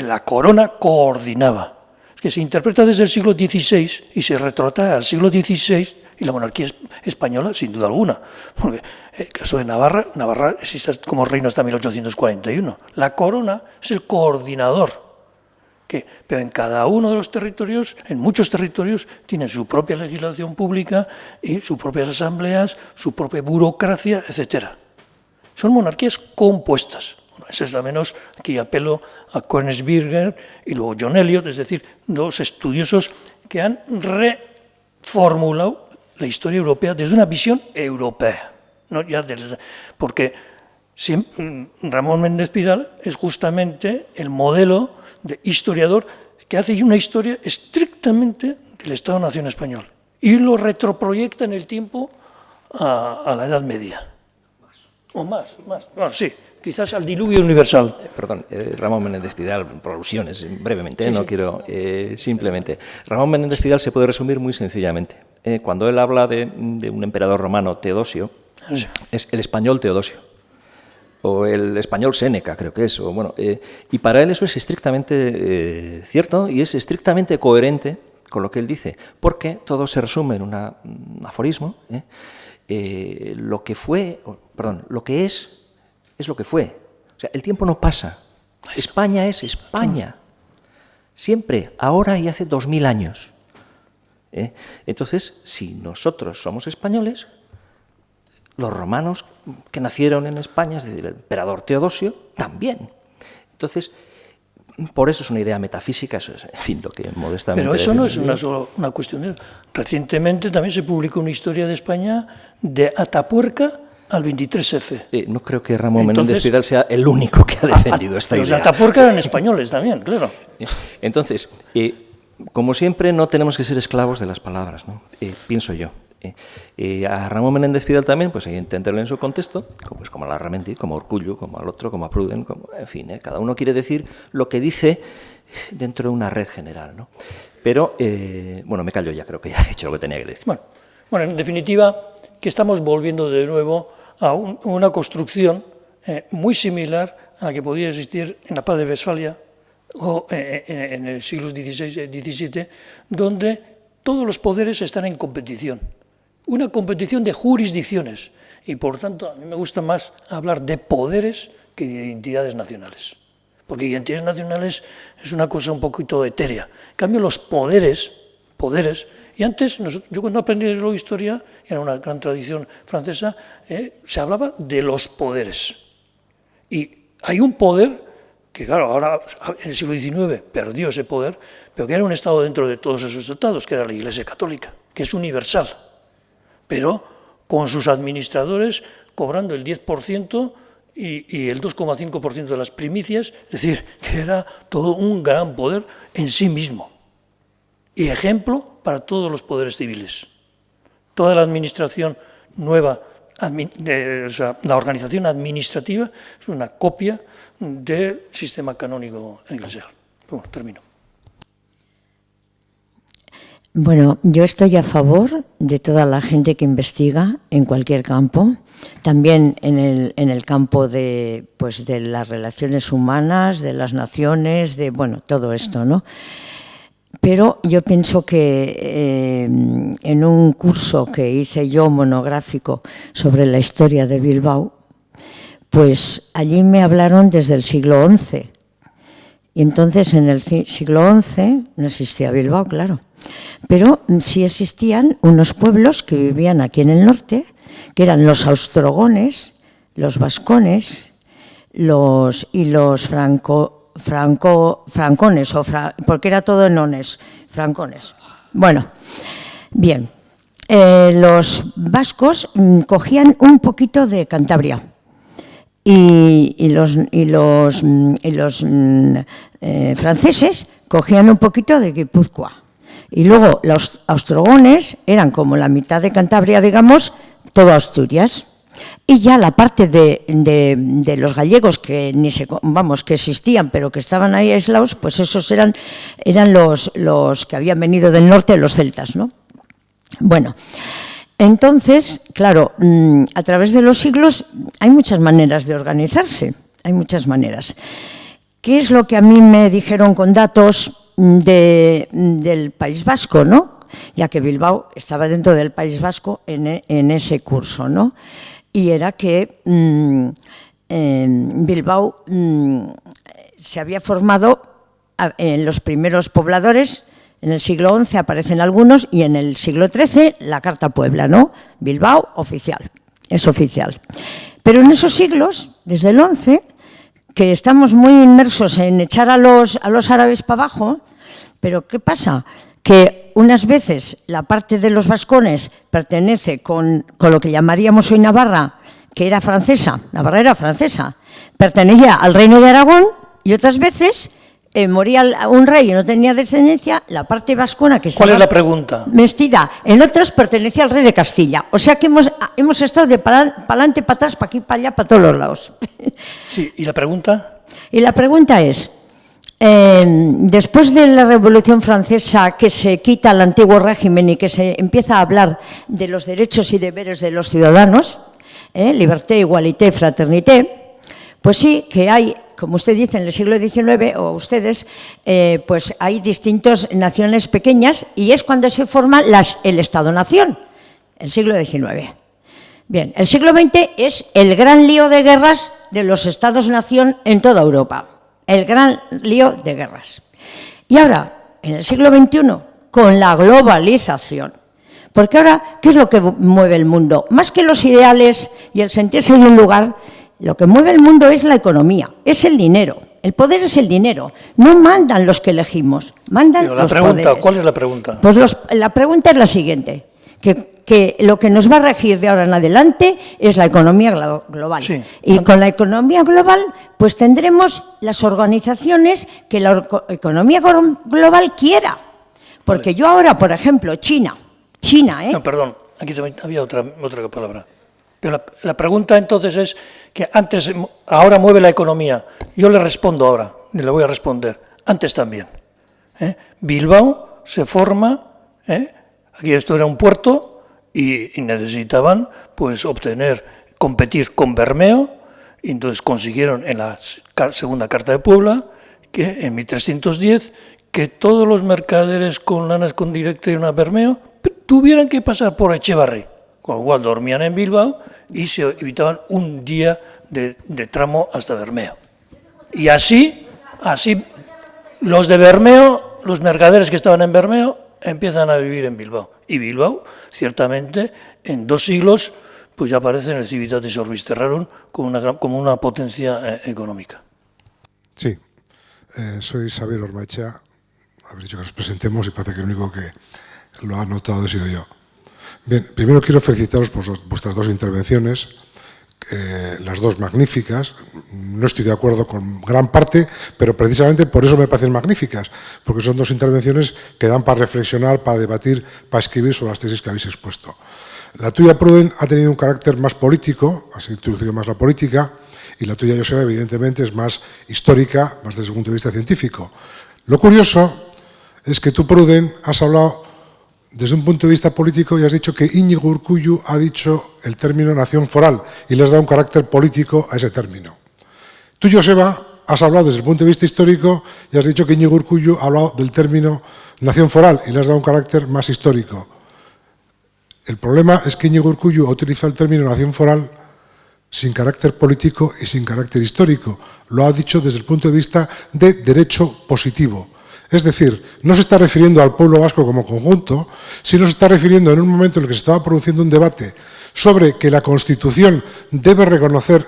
la corona coordinaba. Que se interpreta desde el siglo XVI y se retrotrae al siglo XVI y la monarquía española, sin duda alguna. Porque el caso de Navarra existe como reino hasta 1841. La corona es el coordinador, pero en cada uno de los territorios, en muchos territorios, tienen su propia legislación pública y sus propias asambleas, su propia burocracia, etc. Son monarquías compuestas. Esa es la menos, aquí apelo a Koenigsberger y luego John Eliot, es decir, dos estudiosos que han reformulado la historia europea desde una visión europea, ¿no? Porque Ramón Méndez Pidal es justamente el modelo de historiador que hace una historia estrictamente del Estado-nación español y lo retroproyecta en el tiempo a la Edad Media. O más. Bueno, sí. Quizás al diluvio universal. Perdón, Ramón Menéndez Pidal, por alusiones, brevemente, sí, no sí. Quiero simplemente. Ramón Menéndez Pidal se puede resumir muy sencillamente. Cuando él habla de un emperador romano, Teodosio, Sí. es el español Teodosio, o el español Séneca, creo que es. Y para él eso es estrictamente cierto y es estrictamente coherente con lo que él dice, porque todo se resume en un aforismo. Lo que es lo que fue. O sea, el tiempo no pasa. España es España. Siempre, ahora y hace 2000 años. Entonces, si nosotros somos españoles, los romanos que nacieron en España, es decir, el emperador Teodosio, también. Entonces, por eso es una idea metafísica, eso es, en fin, lo que modestamente... Pero eso no es una cuestión. Recientemente también se publicó una historia de España de Atapuerca al 23F. No creo que Ramón Menéndez Pidal sea el único que ha defendido esta idea. Los de Atapuerca eran españoles también, claro. Entonces, como siempre, no tenemos que ser esclavos de las palabras, ¿no? Pienso yo. A Ramón Menéndez Pidal también, pues hay que entenderlo en su contexto, pues como a Larramendi, como a Urkullu, como al otro, como a Pruden, en fin, cada uno quiere decir lo que dice dentro de una red general, ¿no? Pero, bueno, me callo ya, creo que ya he hecho lo que tenía que decir. Bueno, en definitiva, que estamos volviendo de nuevo a una construcción muy similar a la que podía existir en la Paz de Westfalia o en el siglo XVI y XVII, donde todos los poderes están en competición. Una competición de jurisdicciones. Y por tanto, a mí me gusta más hablar de poderes que de identidades nacionales. Porque identidades nacionales es una cosa un poquito etérea. En cambio, los poderes, y antes, yo cuando aprendí luego historia, era una gran tradición francesa, se hablaba de los poderes. Y hay un poder que, claro, ahora en el siglo XIX perdió ese poder, pero que era un Estado dentro de todos esos tratados, que era la Iglesia Católica, que es universal, pero con sus administradores cobrando el 10% y el 2,5% de las primicias, es decir, que era todo un gran poder en sí mismo y ejemplo para todos los poderes civiles. Toda la administración nueva, la organización administrativa es una copia del sistema canónico eclesial. Bueno, termino. Bueno, yo estoy a favor de toda la gente que investiga en cualquier campo, también en el campo de las relaciones humanas, de las naciones, de todo esto, ¿no? Pero yo pienso que en un curso que hice yo monográfico sobre la historia de Bilbao, pues allí me hablaron desde el siglo XI. Y entonces en el siglo XI no existía Bilbao, claro. Pero sí existían unos pueblos que vivían aquí en el norte, que eran los austrogones, los vascones y los francones, porque era todo en ones, francones. Bueno, bien, los vascos cogían un poquito de Cantabria y los franceses cogían un poquito de Guipúzcoa. Y luego los austrogones eran como la mitad de Cantabria, digamos, todo Asturias. Y ya la parte de los gallegos que que existían, pero que estaban ahí aislados, pues esos eran los que habían venido del norte, los celtas, ¿no? Bueno, entonces, claro, a través de los siglos hay muchas maneras de organizarse, hay muchas maneras. ¿Qué es lo que a mí me dijeron con datos del País Vasco, ¿no? Ya que Bilbao estaba dentro del País Vasco en ese curso, ¿no? Y era que Bilbao se había formado en los primeros pobladores, en el siglo XI aparecen algunos, y en el siglo XIII la Carta Puebla, ¿no? Bilbao, oficial, es oficial. Pero en esos siglos, desde el XI, que estamos muy inmersos en echar a los árabes para abajo, pero ¿qué pasa? Que unas veces la parte de los vascones pertenece con lo que llamaríamos hoy Navarra, que era francesa, Navarra era francesa, pertenecía al reino de Aragón, y otras veces moría un rey y no tenía descendencia, la parte vascona que ¿Cuál es la pregunta? Vestida en otros pertenecía al rey de Castilla. O sea que hemos estado de para adelante, para atrás, para aquí, para allá, para todos los lados. Sí, ¿y la pregunta? Y la pregunta es, después de la Revolución Francesa, que se quita el antiguo régimen y que se empieza a hablar de los derechos y deberes de los ciudadanos, liberté, igualité, fraternité, pues sí que hay, como usted dice, en el siglo XIX, o ustedes, pues hay distintas naciones pequeñas y es cuando se forma el Estado-Nación, el siglo XIX. Bien, el siglo XX es el gran lío de guerras de los Estados-Nación en toda Europa, el gran lío de guerras. Y ahora, en el siglo XXI, con la globalización, porque ahora, ¿qué es lo que mueve el mundo? Más que los ideales y el sentirse en un lugar, lo que mueve el mundo es la economía, es el dinero. El poder es el dinero. No mandan los que elegimos, mandan los poderes. ¿Cuál es la pregunta? Pues la pregunta es la siguiente, que lo que nos va a regir de ahora en adelante es la economía global. Sí. Y con la economía global, pues tendremos las organizaciones que la economía global quiera. Porque yo ahora, por ejemplo, China, No, perdón, aquí también había otra palabra. Pero la pregunta entonces es que ahora mueve la economía. Yo le respondo ahora, y le voy a responder, antes también. Bilbao se forma, aquí esto era un puerto y necesitaban pues competir con Bermeo, y entonces consiguieron en la segunda Carta de Puebla, que en 1310, que todos los mercaderes con lanas con dirección a Bermeo tuvieran que pasar por Echevarri, con lo cual dormían en Bilbao y se evitaban un día de tramo hasta Bermeo. Y así los de Bermeo, los mercaderes que estaban en Bermeo, empiezan a vivir en Bilbao. Y Bilbao, ciertamente, en 2 siglos, pues ya aparece en el Civitatis Orbis Terrarum como una potencia económica. Sí, soy Xavier Ormaechea. Habéis dicho que nos presentemos y parece que el único que lo ha notado he sido yo. Bien, primero quiero felicitaros por vuestras 2 intervenciones, las 2 magníficas. No estoy de acuerdo con gran parte, pero precisamente por eso me parecen magníficas, porque son 2 intervenciones que dan para reflexionar, para debatir, para escribir sobre las tesis que habéis expuesto. La tuya, Pruden, ha tenido un carácter más político, has introducido más la política, y la tuya, Joseba, evidentemente es más histórica, más desde el punto de vista científico. Lo curioso es que tú, Pruden, has hablado desde un punto de vista político y has dicho que Íñigo Urkullu ha dicho el término nación foral y le has dado un carácter político a ese término. Tú, Joseba, has hablado desde el punto de vista histórico y has dicho que Íñigo Urkullu ha hablado del término nación foral y le has dado un carácter más histórico. El problema es que Íñigo Urkullu ha utilizado el término nación foral sin carácter político y sin carácter histórico. Lo ha dicho desde el punto de vista de derecho positivo. Es decir, no se está refiriendo al pueblo vasco como conjunto, sino se está refiriendo en un momento en el que se estaba produciendo un debate sobre que la Constitución debe reconocer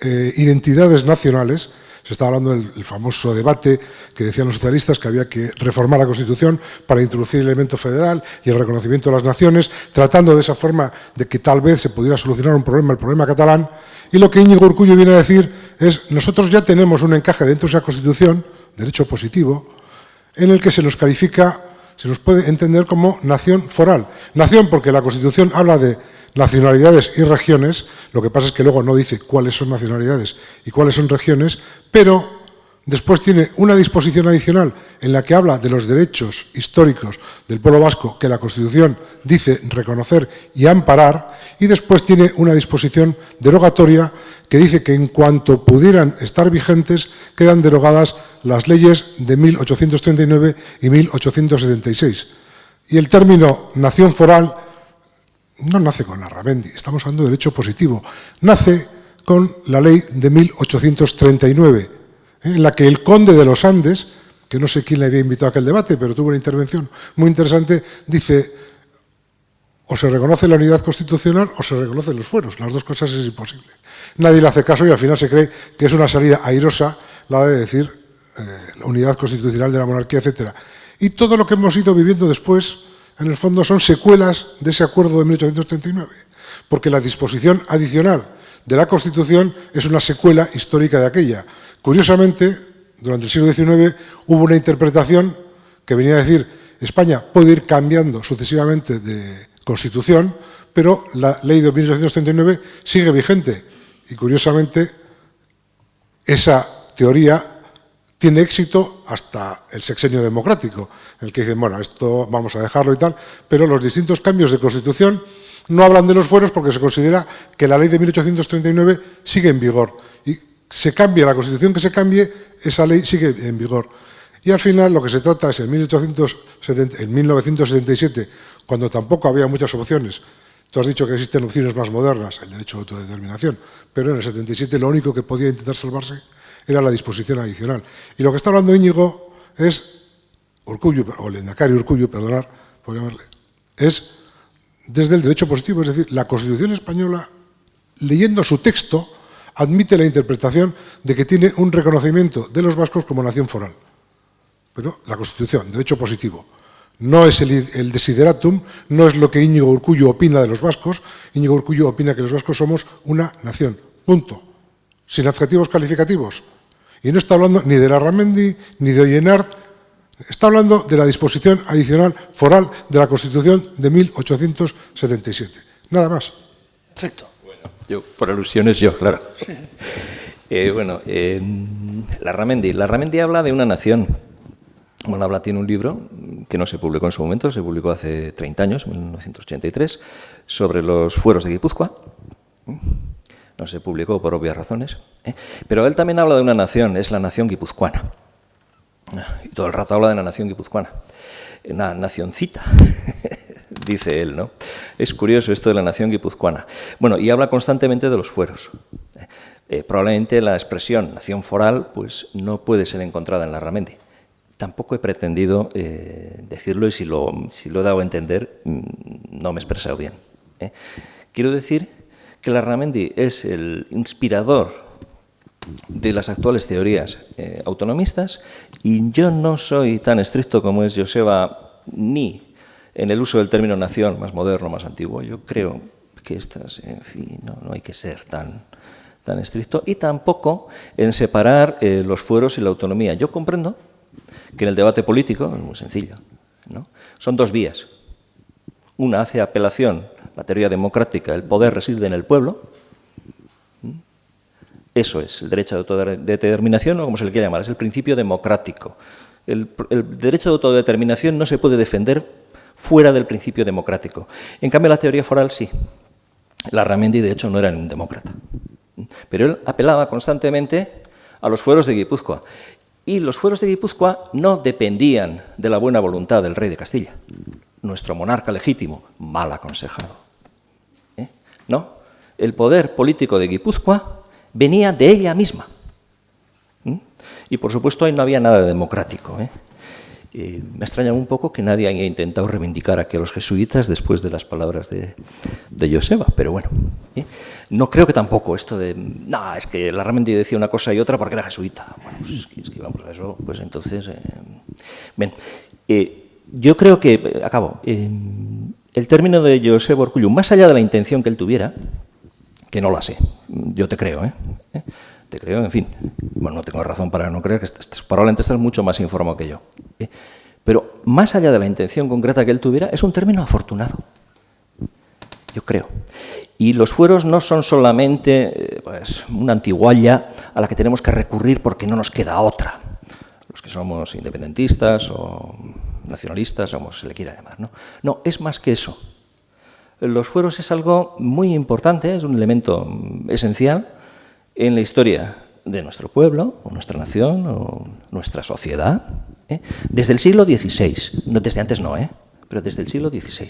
identidades nacionales. Se estaba hablando del famoso debate que decían los socialistas que había que reformar la Constitución para introducir el elemento federal y el reconocimiento de las naciones, tratando de esa forma de que tal vez se pudiera solucionar el problema catalán. Y lo que Íñigo Urkullu viene a decir es: nosotros ya tenemos un encaje dentro de esa Constitución, derecho positivo, en el que se nos califica, se nos puede entender como nación foral. Nación porque la Constitución habla de nacionalidades y regiones, lo que pasa es que luego no dice cuáles son nacionalidades y cuáles son regiones, pero después tiene una disposición adicional en la que habla de los derechos históricos del pueblo vasco que la Constitución dice reconocer y amparar, y después tiene una disposición derogatoria que dice que en cuanto pudieran estar vigentes quedan derogadas las leyes de 1839 y 1876. Y el término nación foral no nace con Larramendi, estamos hablando de derecho positivo, nace con la ley de 1839, en la que el conde de los Andes, que no sé quién le había invitado a aquel debate, pero tuvo una intervención muy interesante, dice: o se reconoce la unidad constitucional o se reconocen los fueros, las 2 cosas es imposible. Nadie le hace caso y al final se cree que es una salida airosa la de decir la unidad constitucional de la monarquía, etc. Y todo lo que hemos ido viviendo después, en el fondo, son secuelas de ese acuerdo de 1839, porque la disposición adicional de la Constitución es una secuela histórica de aquella. Curiosamente, durante el siglo XIX hubo una interpretación que venía a decir: España puede ir cambiando sucesivamente de Constitución, pero la ley de 1839 sigue vigente. Y curiosamente, esa teoría tiene éxito hasta el sexenio democrático, en el que dicen: bueno, esto vamos a dejarlo y tal, pero los distintos cambios de Constitución no hablan de los fueros porque se considera que la ley de 1839 sigue en vigor. Y se cambie la Constitución que se cambie, esa ley sigue en vigor. Y al final lo que se trata es en 1977, cuando tampoco había muchas opciones. Tú has dicho que existen opciones más modernas, el derecho de autodeterminación, pero en el 77 lo único que podía intentar salvarse era la disposición adicional. Y lo que está hablando Íñigo es Urkullu, o Lehendakari Urkullu, perdonar por llamarle, es desde el derecho positivo, es decir, la Constitución española, leyendo su texto, admite la interpretación de que tiene un reconocimiento de los vascos como nación foral. Pero la Constitución, derecho positivo, no es el desideratum, no es lo que Íñigo Urkullu opina de los vascos. Íñigo Urkullu opina que los vascos somos una nación, punto, sin adjetivos calificativos. Y no está hablando ni de Larramendi ni de Oyenart, está hablando de la disposición adicional foral de la Constitución de 1877. Nada más. Perfecto. Bueno, yo, por alusiones, yo, claro. Larramendi habla de una nación. Bueno, tiene un libro que no se publicó en su momento, se publicó hace 30 años, 1983, sobre los fueros de Guipúzcoa. No se publicó por obvias razones. Pero él también habla de una nación, es la nación guipuzcoana. Y todo el rato habla de la nación guipuzcoana. Una nacioncita, dice él, ¿no? Es curioso esto de la nación guipuzcoana. Bueno, y habla constantemente de los fueros. Probablemente la expresión nación foral pues, no puede ser encontrada en Larramendi. Tampoco he pretendido decirlo y si lo he dado a entender no me he expresado bien. Quiero decir que Larramendi es el inspirador de las actuales teorías autonomistas y yo no soy tan estricto como es Joseba ni en el uso del término nación más moderno, más antiguo. Yo creo que estas, en fin, no hay que ser tan estricto y tampoco en separar los fueros y la autonomía. Yo comprendo que en el debate político, es muy sencillo, ¿no? Son dos vías. Una hace apelación, la teoría democrática, el poder reside en el pueblo. Eso es el derecho de autodeterminación, o como se le quiera llamar, es el principio democrático. El derecho de autodeterminación no se puede defender fuera del principio democrático. En cambio, la teoría foral sí. Larramendi, de hecho, no era un demócrata. Pero él apelaba constantemente a los fueros de Guipúzcoa. Y los fueros de Guipúzcoa no dependían de la buena voluntad del rey de Castilla, nuestro monarca legítimo, mal aconsejado. No, el poder político de Guipúzcoa venía de ella misma. Y por supuesto ahí no había nada de democrático. Me extraña un poco que nadie haya intentado reivindicar aquí a los jesuitas después de las palabras de Joseba, pero bueno. No creo que tampoco esto de, no, es que Larramendi decía una cosa y otra porque era jesuita. Bueno, pues es que vamos a eso, pues entonces... Bien, yo creo que, acabo, el término de Joseba Urkullu, más allá de la intención que él tuviera, que no la sé, yo te creo, te creo, en fin, bueno, no tengo razón para no creer, que probablemente estás mucho más informado que yo. Pero más allá de la intención concreta que él tuviera, es un término afortunado, yo creo. Y los fueros no son solamente pues, una antigualla a la que tenemos que recurrir porque no nos queda otra. Los que somos independentistas o nacionalistas, como se le quiera llamar, ¿no? No, es más que eso. Los fueros es algo muy importante, es un elemento esencial en la historia de nuestro pueblo, o nuestra nación, o nuestra sociedad, desde el siglo XVI, no, desde antes no, pero desde el siglo XVI.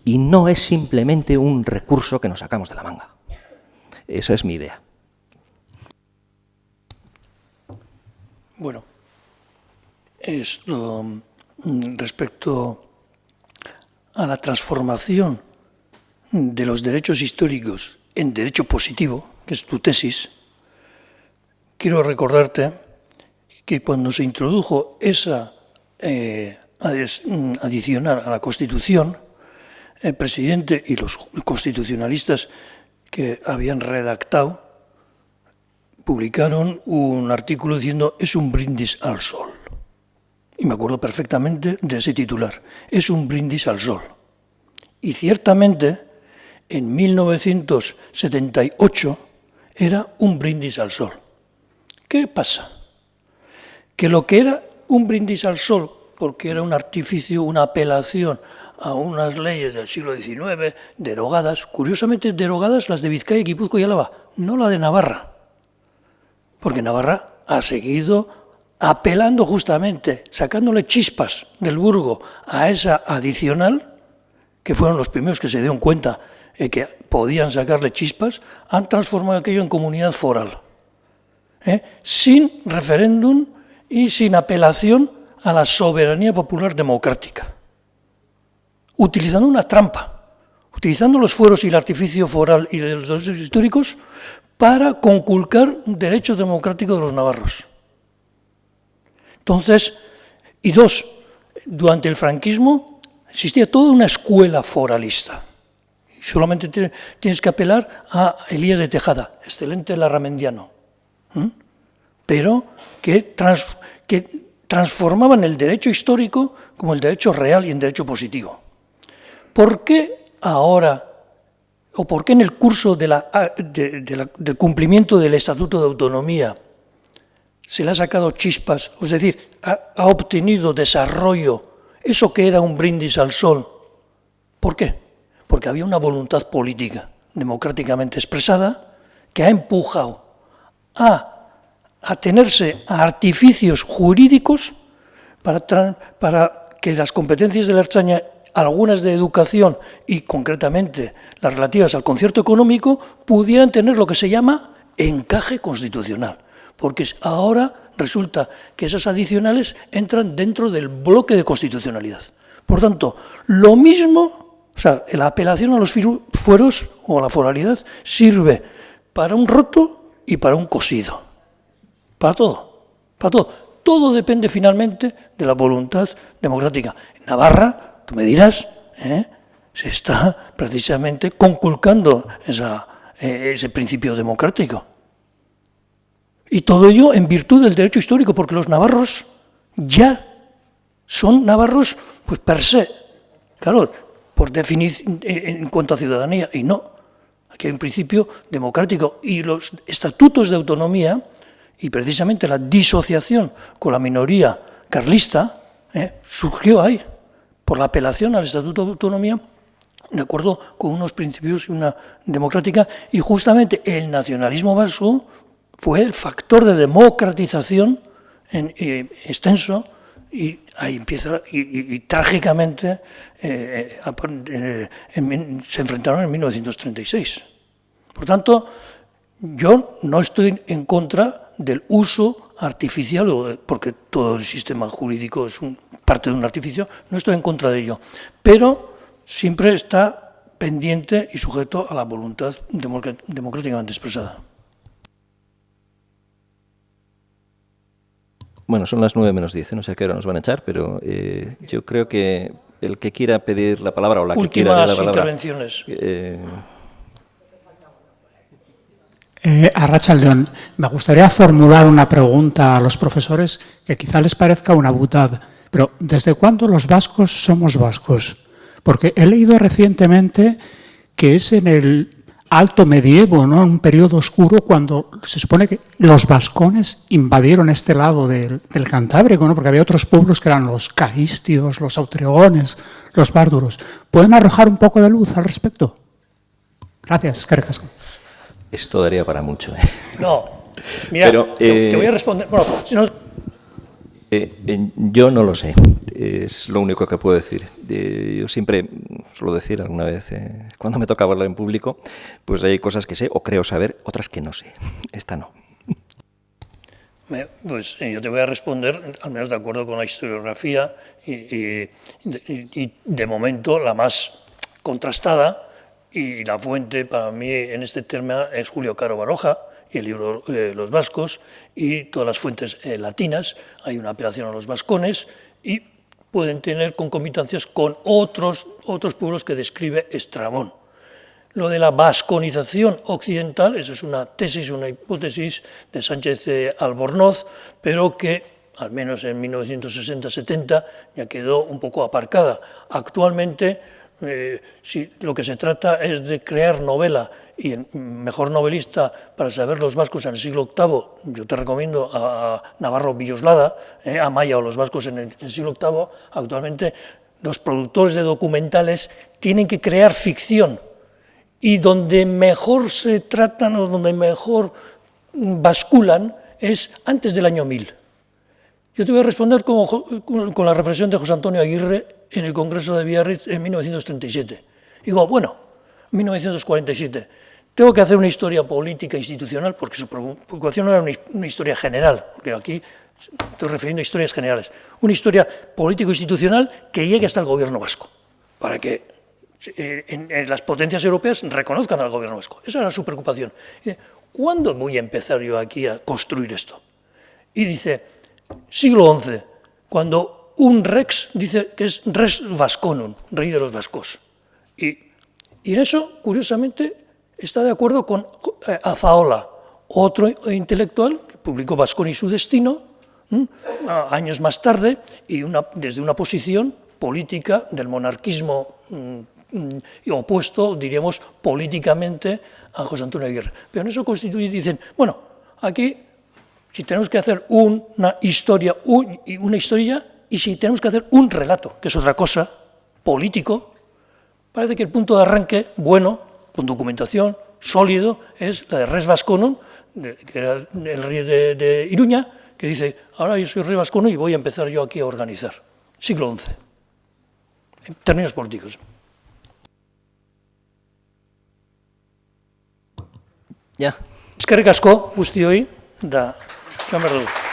Y no es simplemente un recurso que nos sacamos de la manga. Esa es mi idea. Bueno, esto respecto a la transformación de los derechos históricos en derecho positivo, que es tu tesis, quiero recordarte que cuando se introdujo esa adicional a la Constitución, el presidente y los constitucionalistas que habían redactado publicaron un artículo diciendo es un brindis al sol. Y me acuerdo perfectamente de ese titular, es un brindis al sol. Y ciertamente, en 1978 era un brindis al sol. ¿Qué pasa? Que lo que era un brindis al sol, porque era un artificio, una apelación a unas leyes del siglo XIX, derogadas, curiosamente derogadas las de Vizcaya, Guipúzcoa y Álava, no la de Navarra, porque Navarra ha seguido apelando justamente, sacándole chispas del Burgo a esa adicional, que fueron los primeros que se dieron cuenta que podían sacarle chispas, han transformado aquello en comunidad foral, sin referéndum y sin apelación a la soberanía popular democrática, utilizando una trampa, utilizando los fueros y el artificio foral y de los derechos históricos para conculcar derechos democráticos de los navarros. Entonces, y dos, durante el franquismo existía toda una escuela foralista. Y solamente tienes que apelar a Elías de Tejada, excelente larramendiano, pero que transformaban el derecho histórico como el derecho real y en derecho positivo. ¿Por qué ahora, o por qué en el curso del cumplimiento del Estatuto de Autonomía se le ha sacado chispas, es decir, ha obtenido desarrollo eso que era un brindis al sol? ¿Por qué? Porque había una voluntad política democráticamente expresada que ha empujado a atenerse a artificios jurídicos para que las competencias de la Ertzaintza algunas de educación y concretamente las relativas al concierto económico pudieran tener lo que se llama encaje constitucional, porque ahora resulta que esas adicionales entran dentro del bloque de constitucionalidad. Por tanto, lo mismo, o sea, la apelación a los fueros o a la foralidad sirve para un roto y para un cosido, para todo, para todo. Todo depende finalmente de la voluntad democrática. En Navarra, tú me dirás, se está precisamente conculcando ese principio democrático. Y todo ello en virtud del derecho histórico, porque los navarros ya son navarros pues per se. Claro, por definición en cuanto a ciudadanía, y no. Aquí hay un principio democrático y los estatutos de autonomía y precisamente la disociación con la minoría carlista surgió ahí, por la apelación al Estatuto de Autonomía, de acuerdo con unos principios y una democrática, y justamente el nacionalismo vasco fue el factor de democratización extenso, y ahí empieza, y trágicamente se enfrentaron en 1936. Por tanto, yo no estoy en contra del uso artificial, porque todo el sistema jurídico es parte de un artificio, no estoy en contra de ello, pero siempre está pendiente y sujeto a la voluntad democráticamente expresada. Bueno, son las 9 menos 10, no sé a qué hora nos van a echar, pero yo creo que el que quiera pedir la palabra o la que quiera pedir la palabra... Últimas intervenciones. Arratsaldeon, me gustaría formular una pregunta a los profesores que quizá les parezca una butad, pero ¿desde cuándo los vascos somos vascos? Porque he leído recientemente que es en el alto medievo, ¿no?, un periodo oscuro, cuando se supone que los vascones invadieron este lado del Cantábrico, ¿no?, porque había otros pueblos que eran los caistios, los autregones, los bárduros. ¿Pueden arrojar un poco de luz al respecto? Gracias, Carcasco. Esto daría para mucho. No, mira, pero, te voy a responder. Bueno, si no... yo no lo sé, es lo único que puedo decir. Yo siempre suelo decir alguna vez, cuando me toca hablar en público, pues hay cosas que sé o creo saber, otras que no sé. Esta no. Pues yo te voy a responder, al menos de acuerdo con la historiografía, y de momento la más contrastada. Y la fuente para mí en este tema es Julio Caro Baroja y el libro Los Vascos, y todas las fuentes latinas. Hay una apelación a los vascones y pueden tener concomitancias con otros pueblos que describe Estrabón. Lo de la vasconización occidental, eso es una tesis, una hipótesis de Sánchez Albornoz, pero que al menos en 1960-70 ya quedó un poco aparcada. Actualmente, si lo que se trata es de crear novela, y el mejor novelista para saber los vascos en el siglo VIII, yo te recomiendo a Navarro Villoslada, a Maya o los vascos en el siglo VIII. Actualmente los productores de documentales tienen que crear ficción, y donde mejor se tratan o donde mejor basculan es antes del año 1000. Yo te voy a responder con la reflexión de José Antonio Aguirre en el Congreso de Biarritz en 1937. Digo, bueno, 1947, tengo que hacer una historia política institucional, porque su preocupación no era una historia general, porque aquí estoy refiriendo a historias generales, una historia político-institucional que llegue hasta el gobierno vasco, para que en las potencias europeas reconozcan al gobierno vasco. Esa era su preocupación. Y dice, ¿cuándo voy a empezar yo aquí a construir esto? Y dice, siglo XI, cuando un rex dice que es res vasconum, rey de los vascos. Y en eso, curiosamente, está de acuerdo con Azaola, otro intelectual que publicó Vasconia y su destino, años más tarde, y desde una posición política del monarquismo opuesto, diríamos, políticamente a José Antonio Aguirre. Pero en eso constituye, dicen, bueno, aquí, si tenemos que hacer una historia, y si tenemos que hacer un relato, que es otra cosa, político, parece que el punto de arranque, bueno, con documentación, sólido, es la de Res Vasconum, que era el rey de Iruña, que dice, ahora yo soy rey vascono y voy a empezar yo aquí a organizar. Siglo XI. en términos políticos. Ja. Eskerrik asko guztioi, da joan behar dugu.